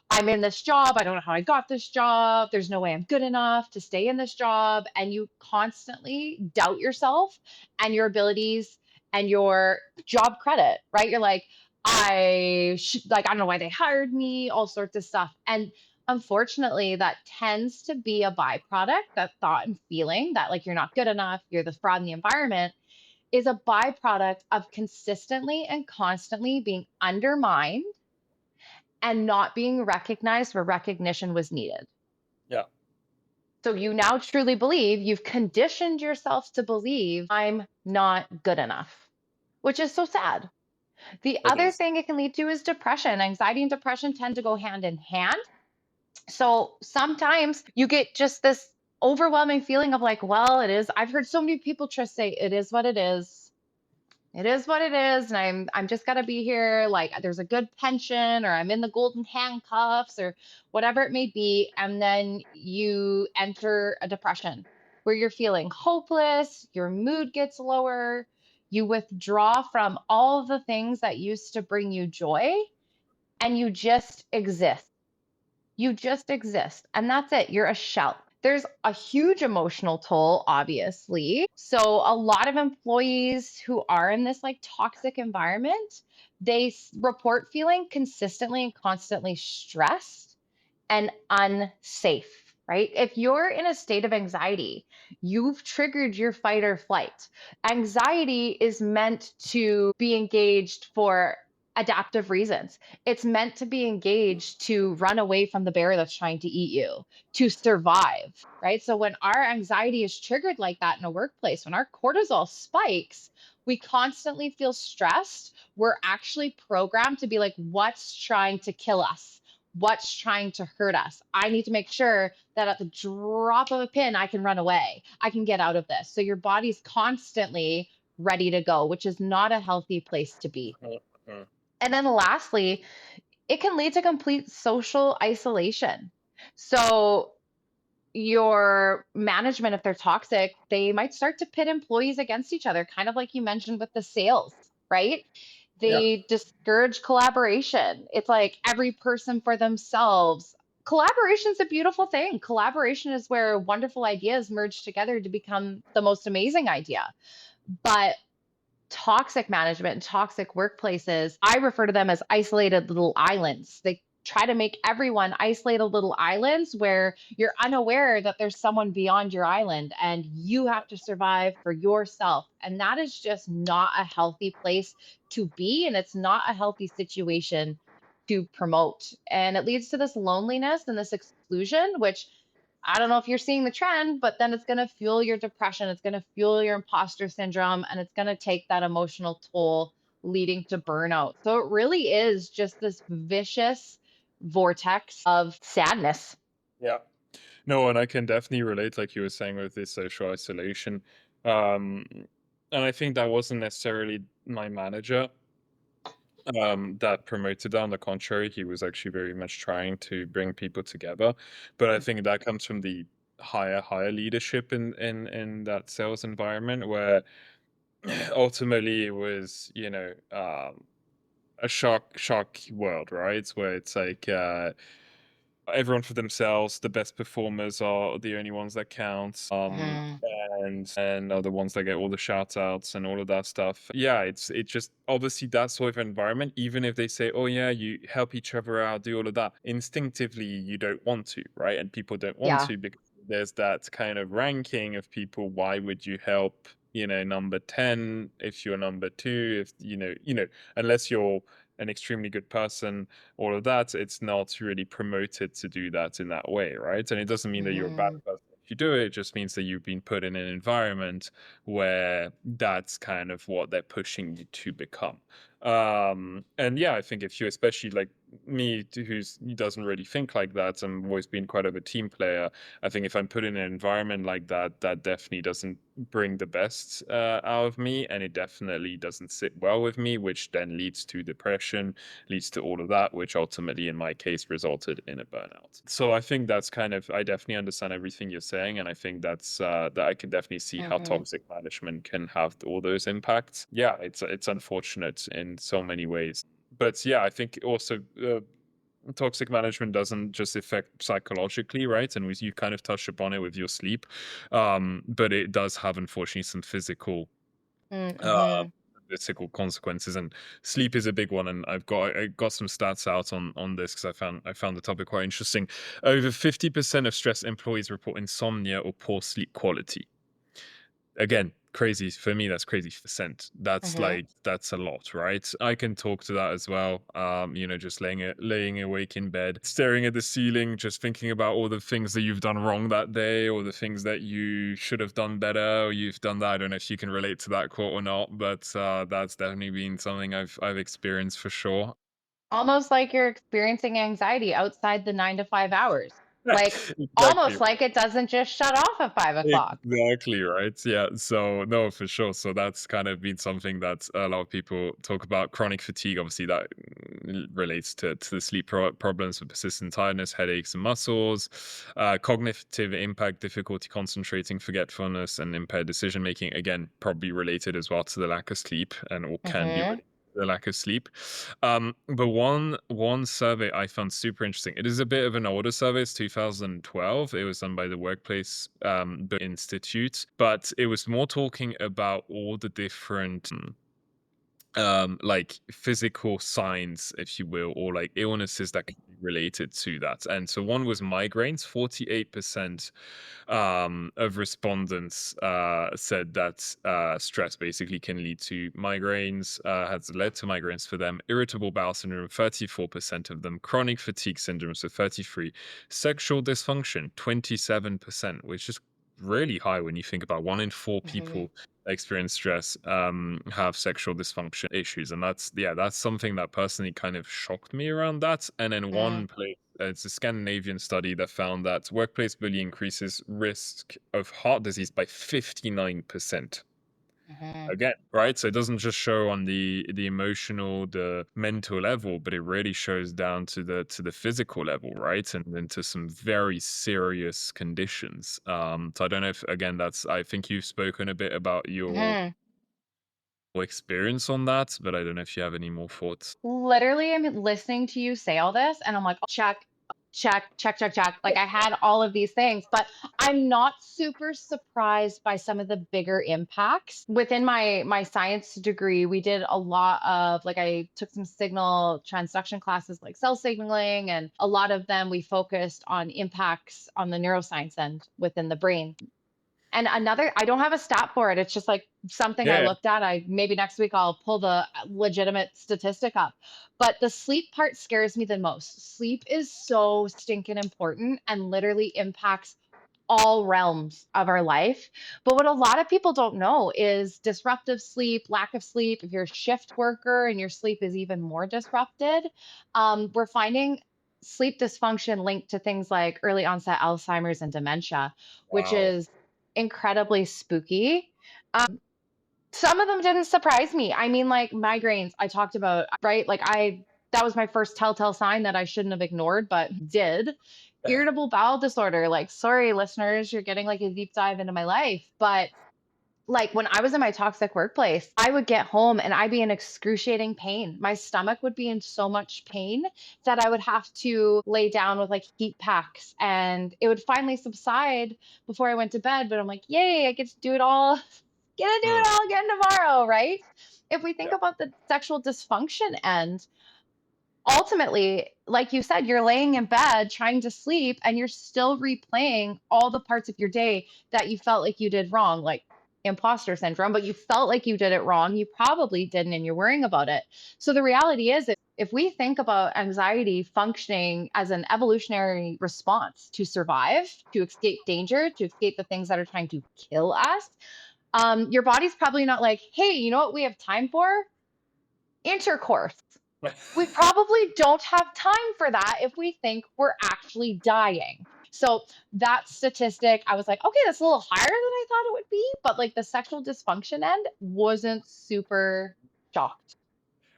I'm in this job. I don't know how I got this job. There's no way I'm good enough to stay in this job. And you constantly doubt yourself and your abilities and your job credit, right? You're like, I don't know why they hired me, all sorts of stuff. And unfortunately, that tends to be a byproduct, that thought and feeling that like you're not good enough, you're the fraud in the environment is a byproduct of consistently and constantly being undermined and not being recognized where recognition was needed.
Yeah.
So you now truly believe, you've conditioned yourself to believe I'm not good enough, which is so sad. The
It
other
is.
thing it can lead to is depression. Anxiety and depression tend to go hand in hand. So sometimes you get just this overwhelming feeling of like, well, it is. I've heard so many people just say, it is what it is. It is what it is. And I'm just gotta be here. Like there's a good pension, or I'm in the golden handcuffs, or whatever it may be. And then you enter a depression where you're feeling hopeless, your mood gets lower, you withdraw from all of the things that used to bring you joy, and you just exist. You just exist, and that's it. You're a shell. There's a huge emotional toll, obviously. So, a lot of employees who are in this like toxic environment, report feeling consistently and constantly stressed and unsafe, right? If you're in a state of anxiety, you've triggered your fight or flight. Anxiety is meant to be engaged for adaptive reasons. It's meant to be engaged to run away from the bear that's trying to eat you, to survive, right? So when our anxiety is triggered like that in a workplace, when our cortisol spikes, we constantly feel stressed. We're actually programmed to be like, what's trying to kill us? What's trying to hurt us? I need to make sure that at the drop of a pin, I can run away. I can get out of this. So your body's constantly ready to go, which is not a healthy place to be.
Mhm.
And then lastly, it can lead to complete social isolation. So your management, if they're toxic, they might start to pit employees against each other, kind of like you mentioned with the sales, right?
Yeah.
They discourage collaboration. It's like every person for themselves. Collaboration is a beautiful thing. Collaboration is where wonderful ideas merge together to become the most amazing idea. But toxic management and toxic workplaces, I refer to them as isolated little islands. They try to make everyone isolated little islands where you're unaware that there's someone beyond your island and you have to survive for yourself. And that is just not a healthy place to be. And it's not a healthy situation to promote. And it leads to this loneliness and this exclusion, which I don't know if you're seeing the trend, but then it's going to fuel your depression. It's going to fuel your imposter syndrome, and it's going to take that emotional toll, leading to burnout. So it really is just this vicious vortex of sadness.
Yeah. No, and I can definitely relate, like you were saying, with this social isolation. Um, and I think that wasn't necessarily my manager that promoted that. On the contrary, he was actually very much trying to bring people together. But I think that comes from the higher leadership in that sales environment, where ultimately it was, a shark world, right? Where it's like everyone for themselves. The best performers are the only ones that count.
Mhm.
And are the ones that get all the shout outs and all of that stuff. Yeah, it just obviously that sort of environment, even if they say, oh yeah, you help each other out, do all of that, instinctively you don't want to, right? And people don't want
Yeah.
to because there's that kind of ranking of people. Why would you help, number 10 if you're number 2? If unless you're an extremely good person, all of that, it's not really promoted to do that in that way, right? And it doesn't mean that you're a bad
Mhm.
person if you do it. It just means that you've been put in an environment where that's kind of what they're pushing you to become. And yeah, I think if you, especially like me, who doesn't really think like that, I'm always been quite of a team player. I think if I'm put in an environment like that, that definitely doesn't bring the best out of me, and it definitely doesn't sit well with me, which then leads to depression, leads to all of that, which ultimately in my case resulted in a burnout. So I think that's kind of, I definitely understand everything you're saying, and I think that's that I can definitely see how
Mhm.
toxic management can have all those impacts. Yeah, it's unfortunate in so many ways, but yeah, I think also toxic management doesn't just affect psychologically, right? And you kind of touched upon it with your sleep, but it does have unfortunately some uh,
Mhm.
physical consequences, and sleep is a big one. And I got some stats out on this because I found the topic quite interesting. Over 50% of stressed employees report insomnia or poor sleep quality. Again, crazy for me. That's crazy percent. That's
Mhm.
like that's a lot, right? I can talk to that as well. Just laying awake in bed, staring at the ceiling, just thinking about all the things that you've done wrong that day, or the things that you should have done better, or you've done that. I don't know if you can relate to that quote or not, but that's definitely been something I've experienced for sure.
Almost like you're experiencing anxiety outside the 9 to 5 hours. Like,
Exactly.
almost like it doesn't just shut off at 5 o'clock.
Exactly, right. Yeah. So no, for sure. So that's kind of been something that a lot of people talk about. Chronic fatigue, obviously, that relates to the sleep problems with persistent tiredness, headaches, and muscles. Cognitive impact, difficulty concentrating, forgetfulness, and impaired decision making. Again, probably related as well to the lack of sleep, and or can be
Mhm.
related to the lack of sleep. But one survey I found super interesting. It is a bit of an older survey. It's 2012. It was done by the Workplace Institute, but it was more talking about all the different like physical signs, if you will, or like illnesses that can be related to that. And so one was migraines. 48% of respondents said that stress basically can lead to migraines, has led to migraines for them. Irritable bowel syndrome, 34% of them. Chronic fatigue syndrome, so 33. Sexual dysfunction, 27%, which is really high when you think about 1 in 4
Mhm.
people experience stress, have sexual dysfunction issues. And that's something that personally kind of shocked me around that. And then
Mm.
one place, it's a Scandinavian study that found that workplace bullying increases risk of heart disease by 59%.
Mhm.
Again, right? So it doesn't just show on the emotional, the mental level, but it really shows down to the physical level, right? And into some very serious conditions. So I don't know if, again, that's, I think you've spoken a bit about your
Mhm.
experience on that, but I don't know if you have any more thoughts.
Literally, I'm listening to you say all this, and I'm like, check, check, check, check, check. Like, I had all of these things, but I'm not super surprised by some of the bigger impacts. Within my science degree, we did a lot of like I took some signal transduction classes like cell signaling, and a lot of them we focused on impacts on the neuroscience end within the brain. And another, I don't have a stat for it. It's just like something I
Yeah.
looked at. I maybe next week I'll pull the legitimate statistic up. But the sleep part scares me the most. Sleep is so stinking important and literally impacts all realms of our life. But what a lot of people don't know is disruptive sleep, lack of sleep. If you're a shift worker and your sleep is even more disrupted, we're finding sleep dysfunction linked to things like early onset Alzheimer's and dementia, which
Wow.
is incredibly spooky. Some of them didn't surprise me. I mean, like migraines, I talked about, right? That was my first telltale sign that I shouldn't have ignored, but did. Irritable bowel disorder, like, sorry, listeners, you're getting like a deep dive into my life. But like when I was in my toxic workplace, I would get home and I'd be in excruciating pain. My stomach would be in so much pain that I would have to lay down with like heat packs and it would finally subside before I went to bed. But I'm like, yay, I get to do it all, get to do
Hmm.
it all again tomorrow, right? If we think
Yeah.
about the sexual dysfunction end, ultimately, like you said, you're laying in bed trying to sleep and you're still replaying all the parts of your day that you felt like you did wrong, like imposter syndrome, but you felt like you did it wrong. You probably didn't, and you're worrying about it. So the reality is, if we think about anxiety functioning as an evolutionary response to survive, to escape danger, to escape the things that are trying to kill us, your body's probably not like, hey, you know what we have time for? Intercourse. We probably don't have time for that if we think we're actually dying. So that statistic, I was like, okay, that's a little higher than I thought it would be, but like the sexual dysfunction end wasn't super shocked,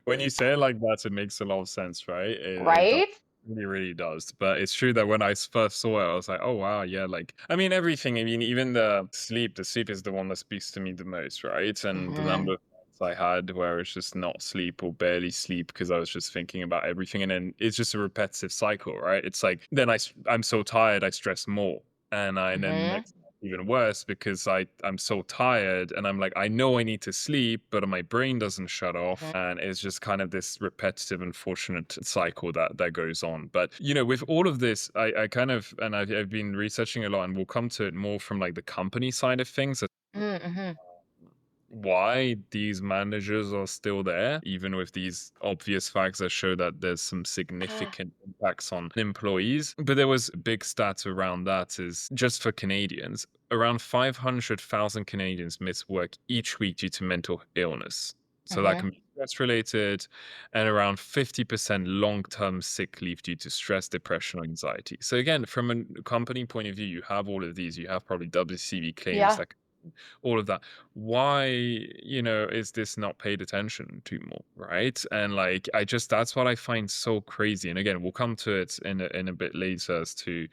When you say it like that, it makes a lot of sense, right? It does.
right?
Really, really does. But it's true that when I first saw it, I was like, oh, wow, yeah. Like, I mean, everything. I mean, even the sleep is the one that speaks to me the most, right? And the
Hmm.
number of nights I had where it's just not sleep or barely sleep because I was just thinking about everything. And then it's just a repetitive cycle, right? It's like, then I'm so tired, I stress more. And then the
Hmm.
next even worse because I'm so tired and I'm like, I know I need to sleep, but my brain doesn't shut off.
Hmm.
And it's just kind of this repetitive, unfortunate cycle that goes on. But, with all of this, I kind of, and I've been researching a lot and we'll come to it more from like the company side of things.
Hmm.
why these managers are still there, even with these obvious facts that show that there's some significant impacts on employees. But there was a big stat around that is just for Canadians, around 500,000 Canadians miss work each week due to mental illness. So that can be stress related, and around 50% long-term sick leave due to stress, depression, or anxiety. So again, from a company point of view, you have all of these. You have probably WCV claims,
Yeah.
that all of that. Why, is this not paid attention to more, right? And like, that's what I find so crazy. And again, we'll come to it in a bit later as to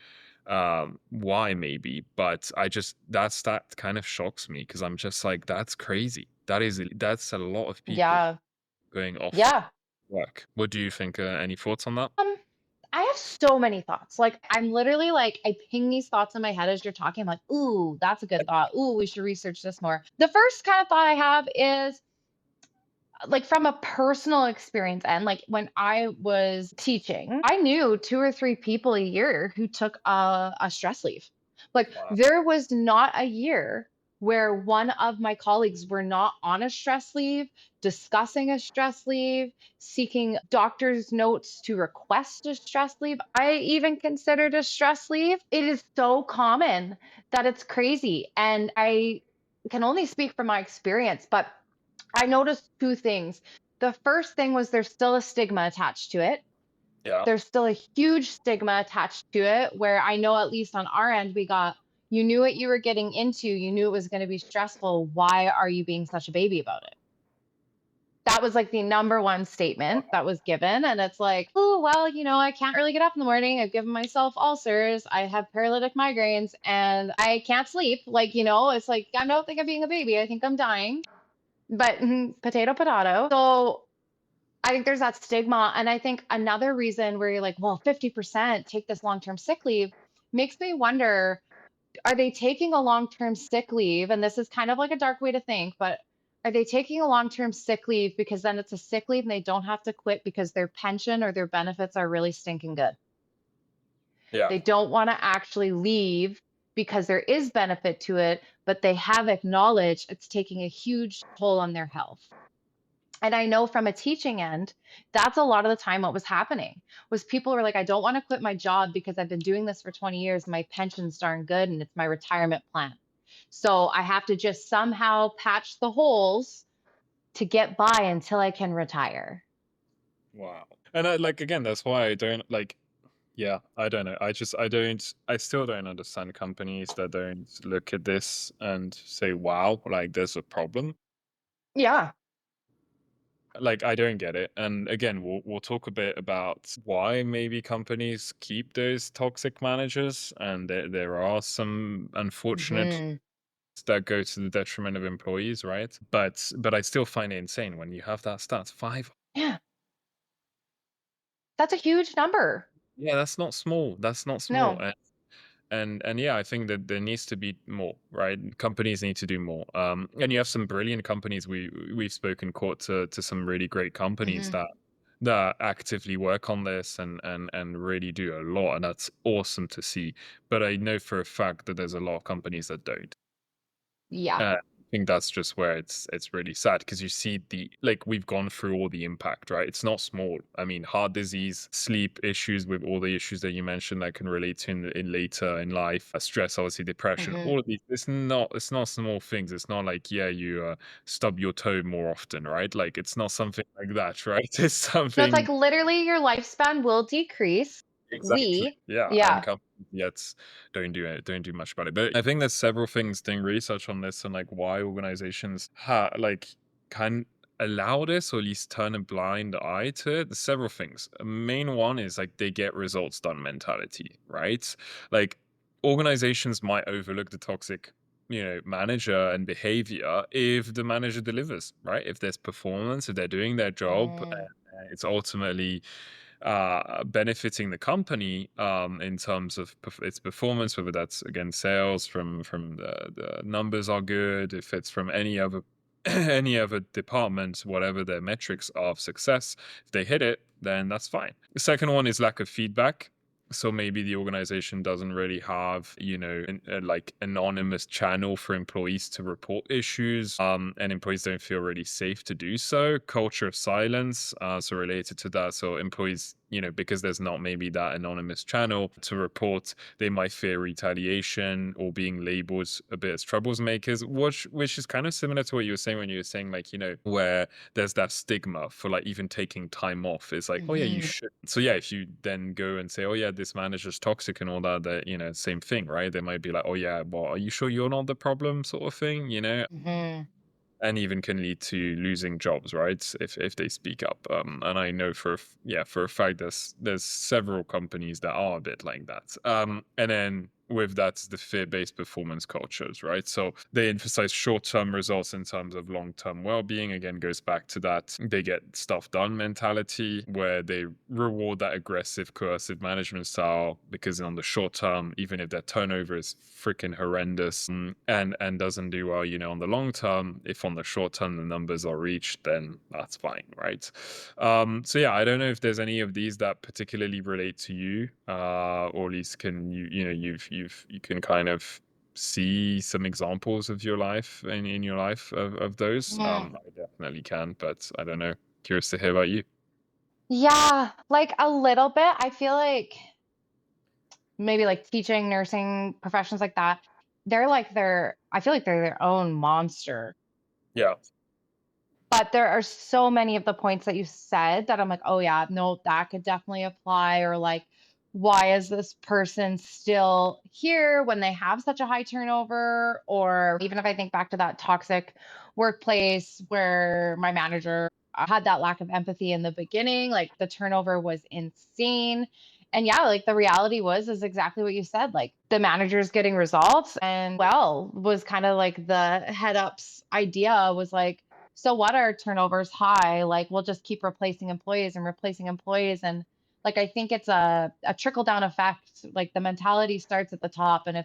why maybe, but that kind of shocks me because I'm just like, that's crazy. That's a lot of people
Yeah.
going off
Yeah.
work. What do you think? Any thoughts on that?
Um, I have so many thoughts. Like I'm literally like I ping these thoughts in my head as you're talking. I'm like, ooh, that's a good thought. Ooh, we should research this more. The first kind of thought I have is like from a personal experience and like when I was teaching, I knew two or three people a year who took a stress leave. Like
Wow.
there was not a year where one of my colleagues were not on a stress leave, discussing a stress leave, seeking doctor's notes to request a stress leave. I even considered a stress leave. It is so common that it's crazy. And I can only speak from my experience, but I noticed two things. The first thing was there's still a stigma attached to it.
Yeah.
There's still a huge stigma attached to it, where I know at least on our end, you knew what you were getting into, you knew it was going to be stressful. Why are you being such a baby about it? That was like the number one statement that was given. And it's like, oh, well, I can't really get up in the morning. I've given myself ulcers. I have paralytic migraines and I can't sleep. Like, it's like, I don't think I'm being a baby. I think I'm dying. But potato, potato. So I think there's that stigma. And I think another reason where you're like, well, 50% take this long term sick leave makes me wonder, are they taking a long term sick leave? And this is kind of like a dark way to think, but are they taking a long term sick leave because then it's a sick leave and they don't have to quit because their pension or their benefits are really stinking good?
Yeah.
They don't want to actually leave because there is benefit to it, but they have acknowledged it's taking a huge toll on their health. And I know from a teaching end, that's a lot of the time what was happening was people were like, I don't want to quit my job because I've been doing this for 20 years. My pension's darn good and it's my retirement plan. So I have to just somehow patch the holes to get by until I can retire.
Wow. And again, that's why I don't like. Yeah, I don't know. I still don't understand companies that don't look at this and say, wow, like there's a problem.
Yeah.
Like, I don't get it. And again, we'll talk a bit about why maybe companies keep those toxic managers. And there are some unfortunate
Hmm.
that go to the detriment of employees, right? But I still find it insane when you have that stat. Five.
Yeah. That's a huge number.
Yeah, that's not small. That's not small.
No.
And yeah, I think that there needs to be more, right? Companies need to do more. And you have some brilliant companies. We've spoken court to some really great companies
Hmm.
that actively work on this and really do a lot, and that's awesome to see. But I know for a fact that there's a lot of companies that don't.
Yeah.
I think that's just where it's really sad because you see we've gone through all the impact, right? It's not small. I mean, heart disease, sleep issues with all the issues that you mentioned that can relate to in later in life, stress, obviously depression,
Hmm.
all of these. It's not small things. It's not like, yeah, you stub your toe more often, right? Like it's not something like that, right? It's
No, it's like
something.
literally your lifespan will decrease.
Exactly. Yeah, and
Yeah.
companies yet don't do much about it. But I think there's several things doing research on this and like why organizations can allow this or at least turn a blind eye to it. There's several things. A main one is like they get results done mentality, right? Like organizations might overlook the toxic manager and behavior if the manager delivers, right? If there's performance, if they're doing their job,
Mm.
it's ultimately benefiting the company in terms of its performance, whether that's again sales from the numbers are good, if it's from any other any other department, whatever their metrics of success, if they hit it, then that's fine. The second one is lack of feedback. So maybe the organization doesn't really have, like anonymous channel for employees to report issues, and employees don't feel really safe to do so. Culture of silence, so related to that. So employees, because there's not maybe that anonymous channel to report, they might fear retaliation or being labeled a bit as troublemakers, which is kind of similar to what you were saying when you were saying, like, where there's that stigma for like even taking time off. It's like, oh yeah, you
Mhm.
should. So yeah, if you then go and say, oh yeah, this manager's toxic and all that, same thing, right? They might be like, oh yeah, well, are you sure you're not the problem, sort of thing,
Mhm.
and even can lead to losing jobs, right? If they speak up. And I know for a fact there's several companies that are a bit like that. And then with that, the fear-based performance cultures, right? So they emphasize short-term results in terms of long-term well-being. Again, goes back to that they get stuff done mentality, where they reward that aggressive, coercive management style because on the short term, even if their turnover is freaking horrendous, and doesn't do well, on the long term, if on the short term the numbers are reached, then that's fine, right? So yeah, I don't know if there's any of these that particularly relate to you, or at least can you can kind of see some examples of your life in your life of those.
Mm.
I definitely can, but I don't know. Curious to hear about you.
Yeah, like a little bit. I feel like maybe like teaching, nursing, professions like that, I feel like they're their own monster.
Yeah.
But there are so many of the points that you said that I'm like, oh yeah, no, that could definitely apply. Or like, why is this person still here when they have such a high turnover? Or even if I think back to that toxic workplace where my manager had that lack of empathy in the beginning, like the turnover was insane. And yeah, like the reality is exactly what you said. Like the manager's getting results, and well, was kind of like the head up's idea was like, so what, our turnover's high, like we'll just keep replacing employees and replacing employees. And like I think it's a trickle down effect. Like the mentality starts at the top. And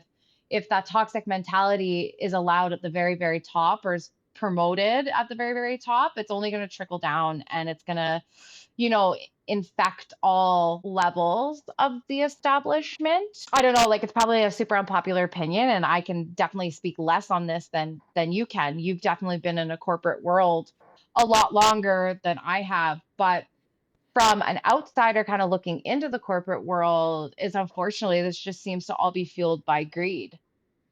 if that toxic mentality is allowed at the very, very top, or is promoted at the very, very top, it's only going to trickle down, and it's going to, you know, infect all levels of the establishment. I don't know, like it's probably a super unpopular opinion, and I can definitely speak less on this than you can. You've definitely been in a corporate world a lot longer than I have, but from an outsider kind of looking into the corporate world, is unfortunately this just seems to all be fueled by greed.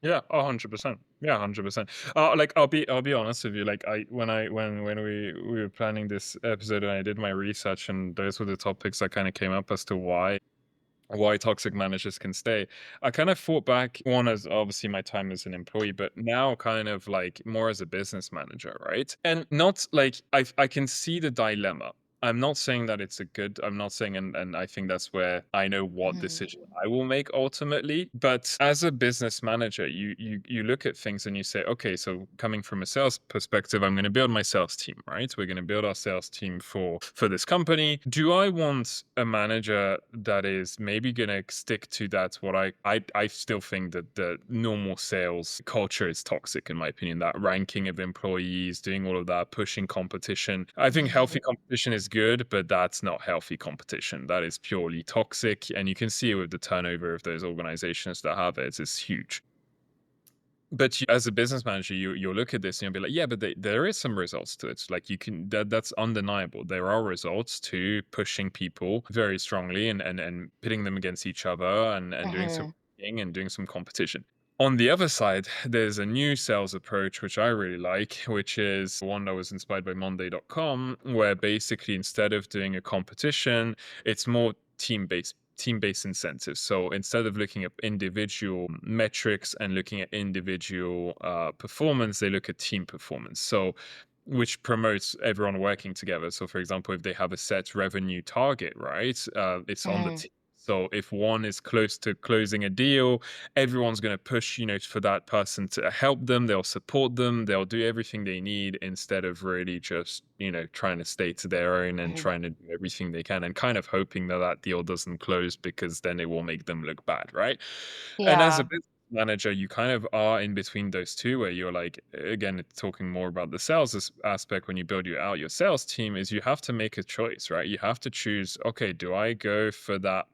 Yeah, 100%. Yeah, 100%. Like I'll be honest with you. Like when we were planning this episode and I did my research and those were the topics that kind of came up as to why toxic managers can stay. I kind of thought back, one, as obviously my time as an employee, but now kind of like more as a business manager, right? And not like I can see the dilemma. I'm not saying that it's a good, I'm not saying, and I think that's where I know what
Mhm.
decision I will make ultimately. But as a business manager, you look at things and you say, okay, so coming from a sales perspective, I'm going to build my sales team, right? We're going to build our sales team for this company. Do I want a manager that is maybe going to stick to that? What I still think that the normal sales culture is toxic, in my opinion. That ranking of employees, doing all of that, pushing competition. I think
Mhm.
healthy competition is good, but that's not healthy competition. That is purely toxic, and you can see it with the turnover of those organizations that have it. It's huge. But as a business manager, you'll look at this and you'll be like, yeah, but there is some results to it. Like that's undeniable. There are results to pushing people very strongly and pitting them against each other and doing some
Mhm.
ranking and doing some competition. On the other side, there's a new sales approach, which I really like, which is one that was inspired by Monday.com, where basically instead of doing a competition, it's more team-based incentives. So instead of looking at individual metrics and looking at individual performance, they look at team performance. So which promotes everyone working together. So for example, if they have a set revenue target, right, it's on the
Mhm.
team. So if one is close to closing a deal, everyone's going to push, for that person to help them. They'll support them. They'll do everything they need instead of really just, trying to stay to their own and
Mhm.
trying to do everything they can and kind of hoping that that deal doesn't close because then it will make them look bad, right? And as a
Yeah.
business manager, you kind of are in between those two, where you're like, again, talking more about the sales aspect when you build your sales team, is you have to make a choice, right? You have to choose, okay, do I go for that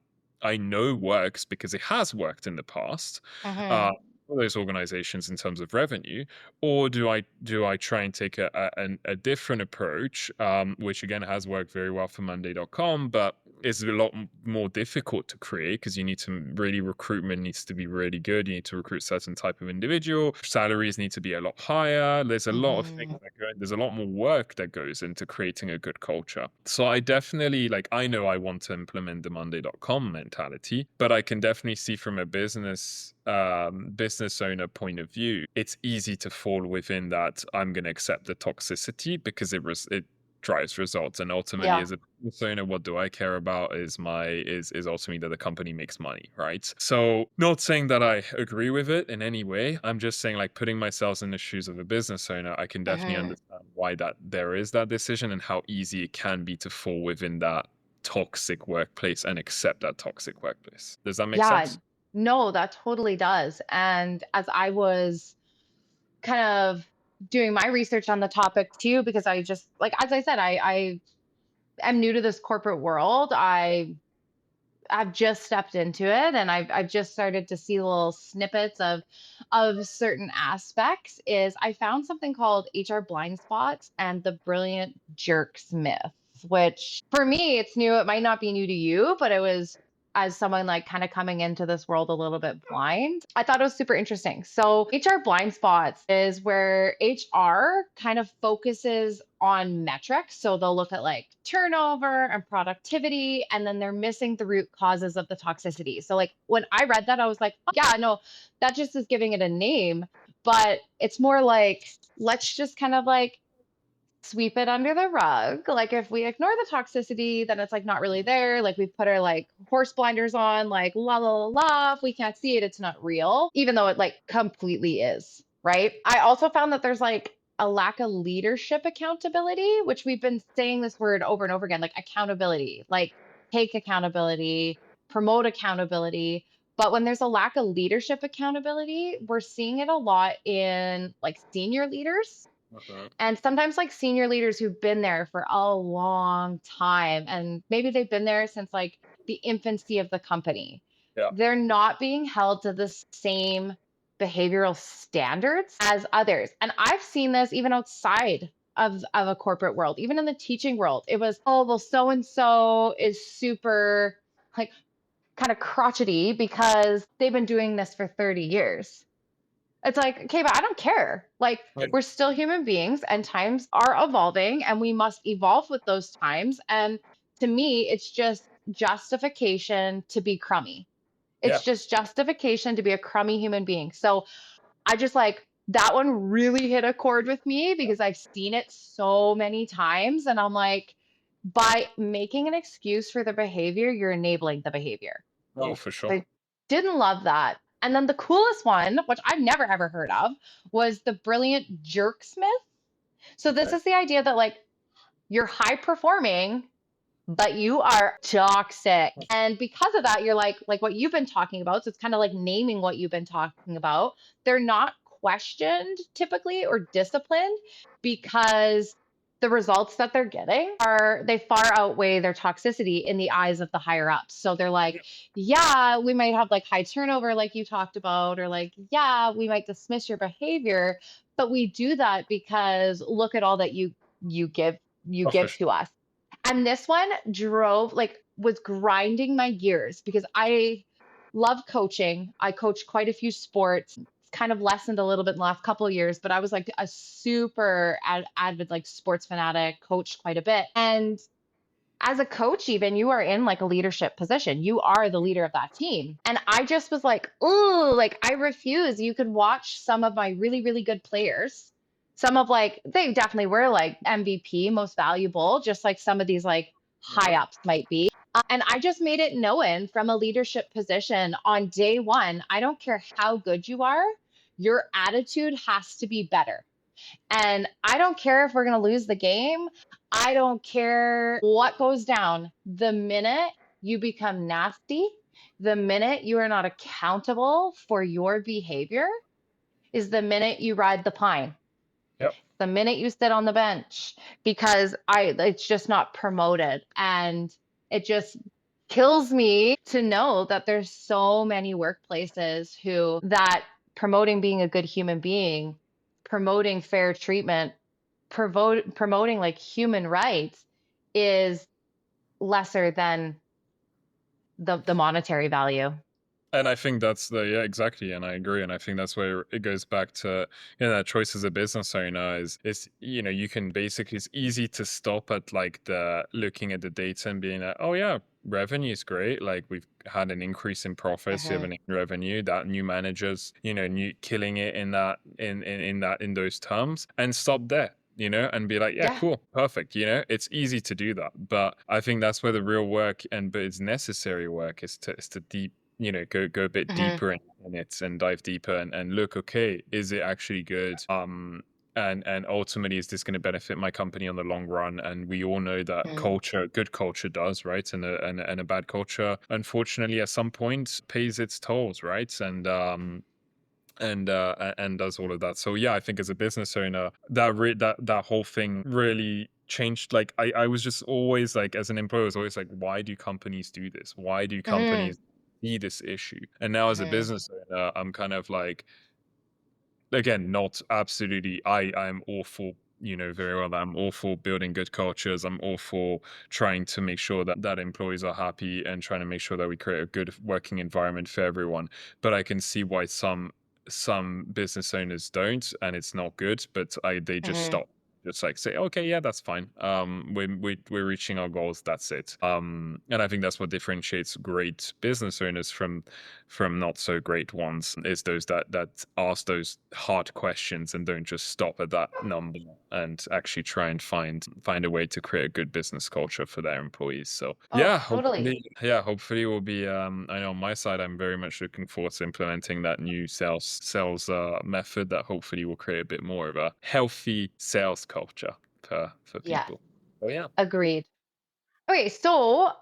I know works because it has worked in the past
Hmm.
for those organizations in terms of revenue, or do I try and take a different approach, which again has worked very well for Monday.com, but is a lot more difficult to create because you need to really recruitment needs to be really good. You need to recruit certain type of individual. Salaries need to be a lot higher. There's a lot of things
Hmm.
that go. There's a lot more work that goes into creating a good culture. So I definitely I know I want to implement the Monday.com mentality, but I can definitely see from a business owner point of view, it's easy to fall within that. I'm going to accept the toxicity because it drives results, and ultimately
Yeah.
as a business owner, what do I care about is ultimately that the company makes money, right? So not saying that I agree with it in any way. I'm just saying putting myself in the shoes of a business owner, I can definitely
Hmm.
understand why that there is that decision and how easy it can be to fall within that toxic workplace and accept that toxic workplace. Does that make
Yeah.
sense?
No, that totally does. And as I was kind of doing my research on the topic too, because I just like, as I said, I am new to this corporate world. I've just stepped into it, and I've just started to see little snippets of certain aspects. Is I found something called HR blind spots and the brilliant jerks myth, which for me it's new. It might not be new to you, but it was, as someone like kind of coming into this world a little bit blind, I thought it was super interesting. So HR blind spots is where HR kind of focuses on metrics. So they'll look at like turnover and productivity, and then they're missing the root causes of the toxicity. So, like, when I read that, I was like, oh, yeah, no, that just is giving it a name. But it's more like, let's just kind of like sweep it under the rug. Like, if we ignore the toxicity, then it's like not really there. Like, we've put our like horse blinders on, like, la la la la. If we can't see it, it's not real, even though it like completely is. Right. I also found that there's like a lack of leadership accountability, which we've been saying this word over and over again, like accountability, like take accountability, promote accountability. But when there's a lack of leadership accountability, we're seeing it a lot in like senior leaders,
Uh-huh.
and sometimes like senior leaders who've been there for a long time, and maybe they've been there since like the infancy of the company.
Yeah.
They're not being held to the same behavioral standards as others. And I've seen this even outside of a corporate world, even in the teaching world. It was, oh, well, so and so is super like kind of crotchety because they've been doing this for 30 years. It's like, okay, but I don't care. Like,
Right.
we're still human beings and times are evolving and we must evolve with those times. And to me, it's just justification to be crummy.
Yeah.
It's just justification to be a crummy human being. So I just like that one really hit a chord with me because I've seen it so many times. And I'm like, by making an excuse for the behavior, you're enabling the behavior.
Oh, for sure.
I didn't love that. And then the coolest one, which I've never ever heard of, was the brilliant jerksmith. So this
Okay.
is the idea that like you're high performing, but you are toxic. And because of that, you're like what you've been talking about. So it's kind of like naming what you've been talking about. They're not questioned typically or disciplined because the results that they're getting are they far outweigh their toxicity in the eyes of the higher ups. So they're like, yeah, we might have like high turnover like you talked about, or like, yeah, we might dismiss your behavior, but we do that because look at all that you give you
Oh, for
give
sure.
to us. And this one drove like was grinding my gears because I love coaching. I coached quite a few sports. It's kind of lessened a little bit in the last couple of years, but I was like a super avid like sports fanatic, coached quite a bit. And as a coach, even you are in like a leadership position. You are the leader of that team. And I just was like, ooh, like I refuse. You could watch some of my really, really good players. Some of like, they definitely were like MVP, most valuable, just like some of these like high
Mhm.
ups might be. And I just made it known from a leadership position on day one, I don't care how good you are, your attitude has to be better. And I don't care if we're going to lose the game. I don't care what goes down. The minute you become nasty, the minute you are not accountable for your behavior is the minute you ride the pine,
Yep.
the minute you sit on the bench, because it's just not promoted. And it just kills me to know that there's so many workplaces that promoting being a good human being, promoting fair treatment, promoting like human rights is lesser than the monetary value.
And I think that's yeah, exactly. And I agree. And I think that's where it goes back to, that choice as a business owner is, you can basically, it's easy to stop at like the looking at the data and being like, oh yeah, revenue is great. Like we've had an increase in profits, we have an revenue, that new managers, killing it in that, in those terms, and stop there. And be like, yeah, cool, perfect. It's easy to do that. But I think that's where the real work but it's necessary work is to deep, go a bit deeper in it and dive deeper and look, okay, is it actually good? And ultimately, is this going to benefit my company on the long run? And we all know that good culture does, right? And a bad culture, unfortunately, at some point pays its tolls, right? And does all of that. So yeah, I think as a business owner, that whole thing really changed. Like I was just always like, as an employer, I was always like, why do companies do this? Why do companies see this issue? And now as a business owner, I'm kind of like, again, not absolutely, I'm all for, very well, I'm all for building good cultures. I'm all for trying to make sure that employees are happy and trying to make sure that we create a good working environment for everyone. But I can see why some business owners don't, and it's not good, but they just stop. Just like say, okay, yeah, that's fine. We're reaching our goals. That's it. And I think that's what differentiates great business owners from not so great ones, is those that ask those hard questions and don't just stop at that number and actually try and find a way to create a good business culture for their employees. So yeah,
Totally.
hopefully we'll be. I know on my side, I'm very much looking forward to implementing that new sales method that hopefully will create a bit more of a healthy sales culture for people. Oh yeah.
Agreed. Okay, so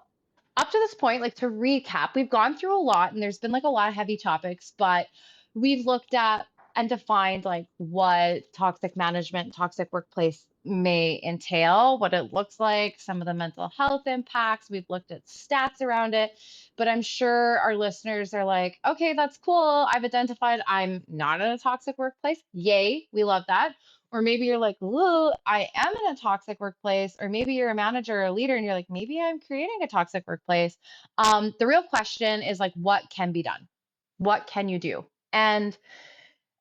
up to this point, like to recap, we've gone through a lot and there's been like a lot of heavy topics, but we've looked at and defined like what toxic management, toxic workplace may entail, what it looks like, some of the mental health impacts. We've looked at stats around it, but I'm sure our listeners are like, okay, that's cool. I've identified I'm not in a toxic workplace. Yay, we love that. Or maybe you're like, ooh, I am in a toxic workplace. Or maybe you're a manager or a leader and you're like, maybe I'm creating a toxic workplace. The real question is like, what can be done? What can you do? And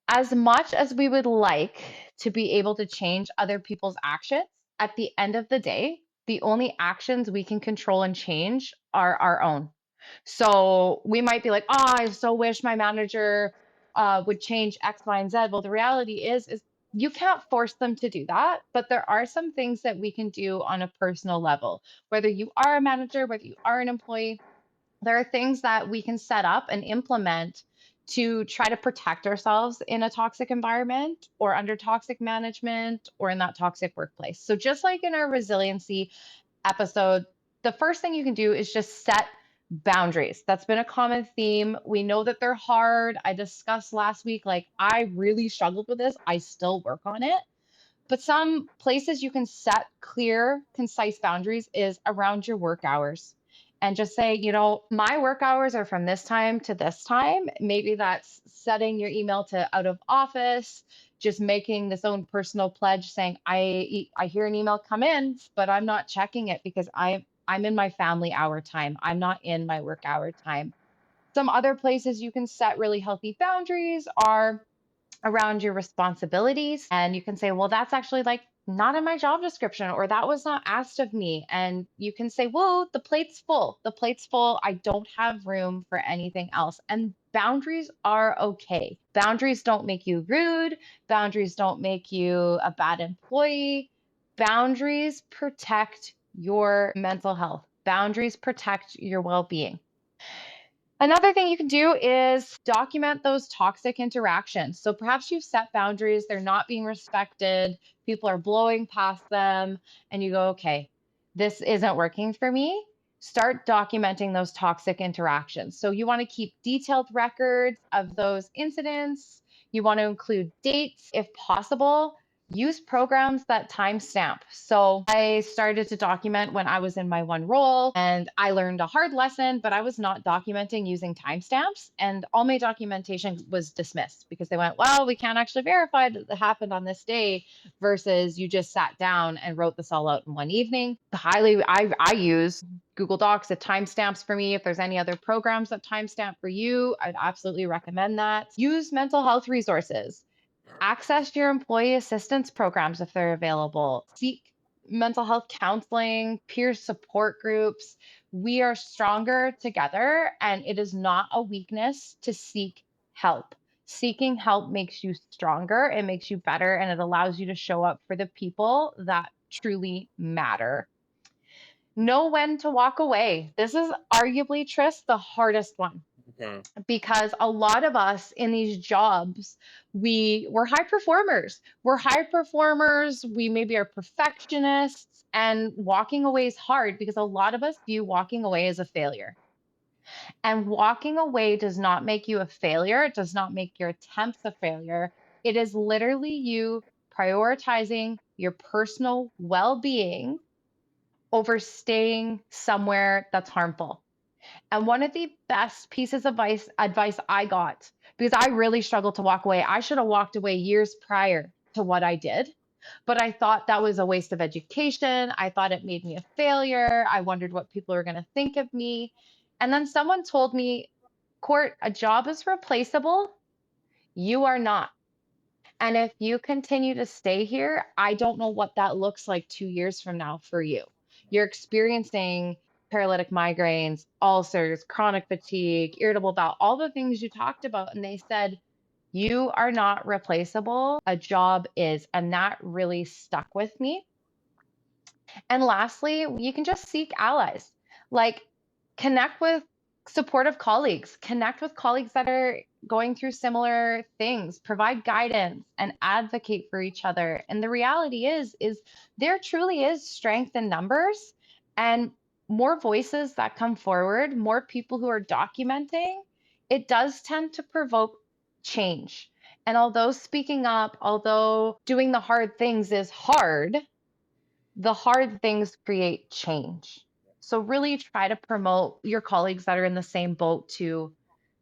as much as we would like to be able to change other people's actions, at the end of the day, the only actions we can control and change are our own. So we might be like, oh, I so wish my manager would change X, Y, and Z. Well, the reality is you can't force them to do that, but there are some things that we can do on a personal level. Whether you are a manager, whether you are an employee, there are things that we can set up and implement to try to protect ourselves in a toxic environment or under toxic management or in that toxic workplace. So just like in our resiliency episode, the first thing you can do is just set boundaries. That's been a common theme. We know that they're hard. I discussed last week, like I really struggled with this. I still work on it. But some places you can set clear, concise boundaries is around your work hours. And just say, my work hours are from this time to this time. Maybe that's setting your email to out of office, just making this own personal pledge saying, I hear an email come in, but I'm not checking it because I'm in my family hour time. I'm not in my work hour time. Some other places you can set really healthy boundaries are around your responsibilities. And you can say, well, that's actually like not in my job description, or that was not asked of me. And you can say, whoa, the plate's full. The plate's full. I don't have room for anything else. And boundaries are okay. Boundaries don't make you rude. Boundaries don't make you a bad employee. Boundaries protect your mental health. Boundaries protect your well being. Another thing you can do is document those toxic interactions. So perhaps you've set boundaries, they're not being respected, people are blowing past them, and you go, okay, this isn't working for me. Start documenting those toxic interactions. So you want to keep detailed records of those incidents. You want to include dates if possible. use programs that timestamp. So I started to document when I was in my one role, and I learned a hard lesson, but I was not documenting using timestamps. And all my documentation was dismissed because they went, well, we can't actually verify that it happened on this day versus you just sat down and wrote this all out in one evening. I use Google Docs. It timestamps for me. If there's any other programs that timestamp for you, I'd absolutely recommend that. Use mental health resources. Access your employee assistance programs if they're available. Seek mental health counseling, peer support groups. We are stronger together, and it is not a weakness to seek help. Seeking help makes you stronger, it makes you better, and it allows you to show up for the people that truly matter. Know when to walk away. This is arguably, Tris, the hardest one because a lot of us in these jobs, we're high performers. We're high performers. We maybe are perfectionists, and walking away is hard because a lot of us view walking away as a failure. And walking away does not make you a failure. It does not make your attempts a failure. It is literally you prioritizing your personal well-being over staying somewhere that's harmful. And one of the best pieces of advice I got, because I really struggled to walk away. I should have walked away years prior to what I did, but I thought that was a waste of education. I thought it made me a failure. I wondered what people were going to think of me. And then someone told me, Court, a job is replaceable. You are not. And if you continue to stay here, I don't know what that looks like 2 years from now for you. You're experiencing paralytic migraines, ulcers, chronic fatigue, irritable bowel, all the things you talked about. And they said, you are not replaceable. A job is. And that really stuck with me. And lastly, you can just seek allies. Like, connect with supportive colleagues, connect with colleagues that are going through similar things, provide guidance and advocate for each other. And the reality is there truly is strength in numbers, and more voices that come forward, more people who are documenting, it does tend to provoke change. And although speaking up, although doing the hard things is hard, the hard things create change. So really try to promote your colleagues that are in the same boat to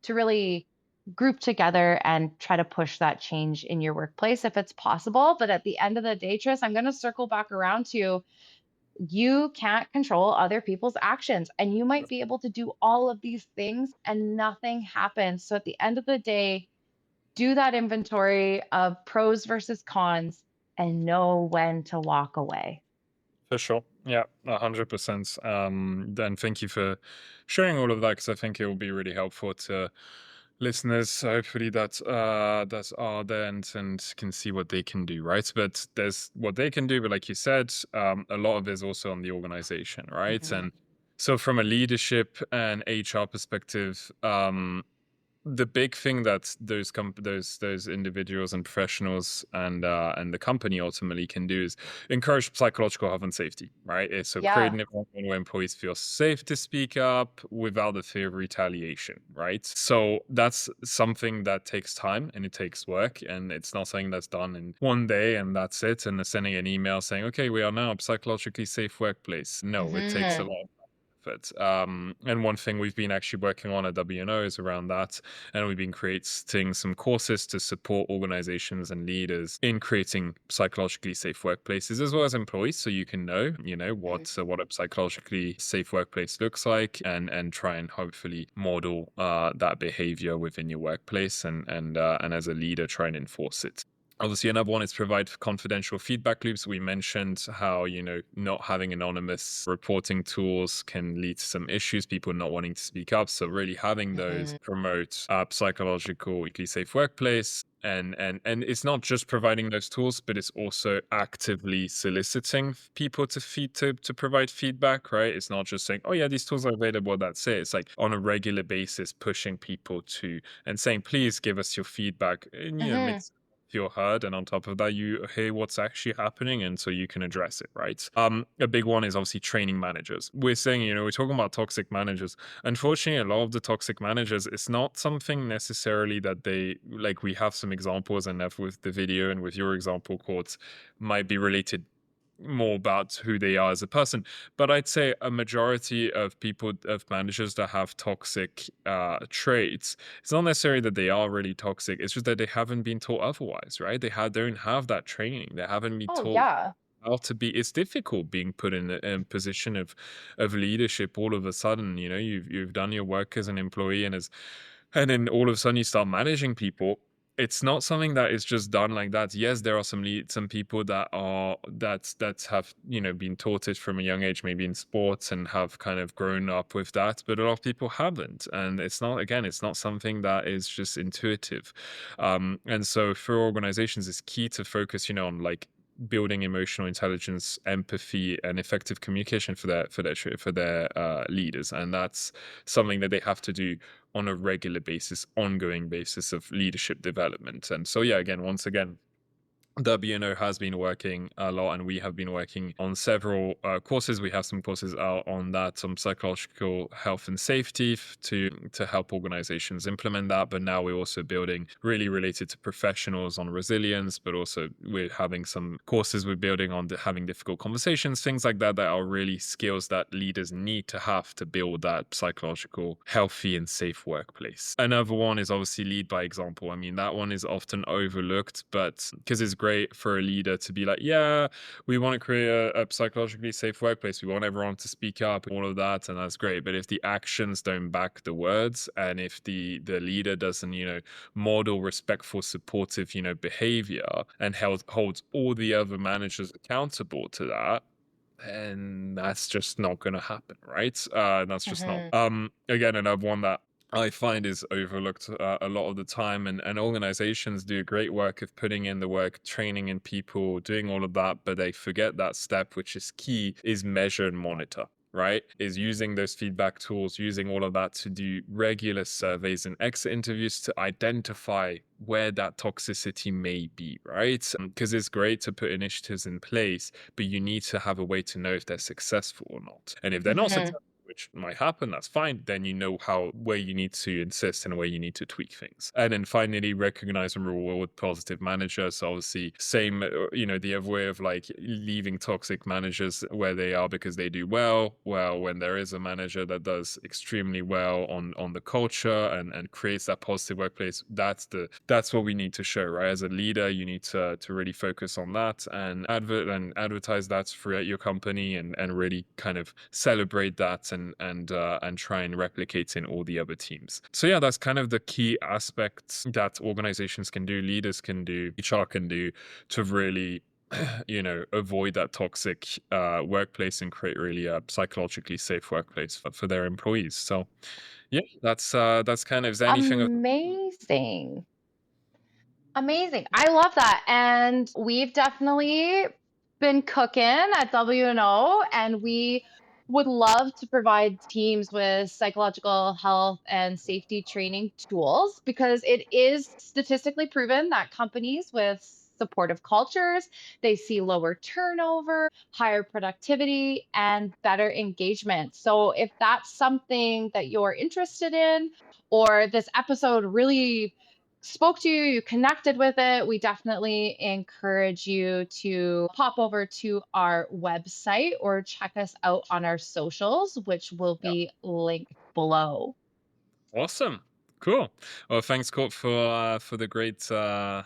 really group together and try to push that change in your workplace if it's possible. But at the end of the day, Tris, I'm going to circle back around to you can't control other people's actions, and you might be able to do all of these things and nothing happens. So at the end of the day, do that inventory of pros versus cons and know when to walk away.
For sure. Yeah, 100%. Then thank you for sharing all of that, because I think it will be really helpful to listeners, hopefully, that are there and can see what they can do, right? But there's what they can do, but like you said, a lot of it is also on the organization, right?
Mhm.
And so from a leadership and HR perspective, the big thing that those individuals and professionals and the company ultimately can do is encourage psychological health and safety, right? So create
Yeah.
an environment where employees feel safe to speak up without the fear of retaliation, right? So that's something that takes time and it takes work, and it's not something that's done in one day and that's it, and sending an email saying, okay, we are now a psychologically safe workplace. No, it takes a
Mhm.
lot of effort. And one thing we've been actually working on at WNO is around that, and we've been creating some courses to support organizations and leaders in creating psychologically safe workplaces, as well as employees, so you can know what a psychologically safe workplace looks like, and try and hopefully model that behavior within your workplace, and as a leader try and enforce it. Obviously, another one is provide confidential feedback loops. We mentioned how, not having anonymous reporting tools can lead to some issues, people not wanting to speak up. So really having those
Mhm.
promote psychologically safe workplace. And it's not just providing those tools, but it's also actively soliciting people to provide feedback, right? It's not just saying, oh yeah, these tools are available, that's it. It's like on a regular basis pushing people to and saying, please give us your feedback. And,
Mhm.
feel heard, and on top of that, you hear what's actually happening, and so you can address it, right? A big one is obviously training managers. We're saying, we're talking about toxic managers. Unfortunately, a lot of the toxic managers, it's not something necessarily that they like. We have some examples, and that with the video and with your example, Courts, might be related more about who they are as a person. But I'd say a majority of managers that have toxic traits, it's not necessarily that they are really toxic, it's just that they haven't been taught otherwise, right? Don't have that training. They haven't been
Oh,
taught
yeah.
how to be. It's difficult being put in a position of leadership all of a sudden. You've done your work as an employee, and then all of a sudden you start managing people. It's not something that is just done like that. Yes, there are some people that have been taught it from a young age, maybe in sports, and have kind of grown up with that, but a lot of people haven't, and it's not something that is just intuitive. And so for organizations, it's key to focus on like building emotional intelligence, empathy, and effective communication for their leaders, and that's something that they have to do on a regular basis, ongoing basis of leadership development. And so, yeah, once again, WNO has been working a lot, and we have been working on several courses. We have some courses out on that, some psychological health and safety to help organizations implement that. But now we're also building really related to professionals on resilience, but also we're having some courses we're building on having difficult conversations, things like that are really skills that leaders need to have to build that psychological, healthy, and safe workplace. Another one is obviously lead by example. I mean, that one is often overlooked, but because it's great for a leader to be like, yeah, we want to create a psychologically safe workplace. We want everyone to speak up, all of that, and that's great. But if the actions don't back the words, and if the leader doesn't, model respectful, supportive, behavior, and holds all the other managers accountable to that, and that's just not going to happen, right? That's just not. Again, another one that I find is overlooked a lot of the time, and organizations do great work of putting in the work, training in people, doing all of that, but they forget that step, which is key, is measure and monitor. Right? Is using those feedback tools, using all of that to do regular surveys and exit interviews to identify where that toxicity may be, right? Because it's great to put initiatives in place, but you need to have a way to know if they're successful or not. And if they're not successful, which might happen, that's fine. Then you know where you need to insist and where you need to tweak things. And then finally, recognize and reward positive managers. So obviously, same, the other way of like leaving toxic managers where they are because they do well. Well, when there is a manager that does extremely well on the culture and creates that positive workplace, that's what we need to show, right? As a leader, you need to really focus on that and advertise that throughout your company and really kind of celebrate that and try and replicate in all the other teams. So yeah, that's kind of the key aspects that organizations can do, leaders can do, HR can do to really avoid that toxic workplace and create really a psychologically safe workplace for their employees. So yeah, that's kind of, is there anything
Amazing. Amazing. I love that. And we've definitely been cooking at WNO, and we would love to provide teams with psychological health and safety training tools because it is statistically proven that companies with supportive cultures, they see lower turnover, higher productivity, and better engagement. So if that's something that you're interested in, or this episode really spoke to you, you connected with it, we definitely encourage you to pop over to our website or check us out on our socials, which will be linked below.
Awesome. Cool. Well, thanks, Court, for the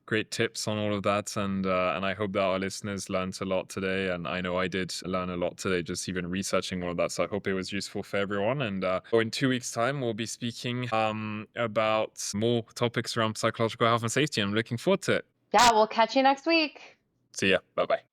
great tips on all of that, and I hope that our listeners learned a lot today. And I know I did learn a lot today, just even researching all of that. So I hope it was useful for everyone. And in 2 weeks' time, we'll be speaking about more topics around psychological health and safety. I'm looking forward to it.
Yeah, we'll catch you next week.
See ya. Bye bye.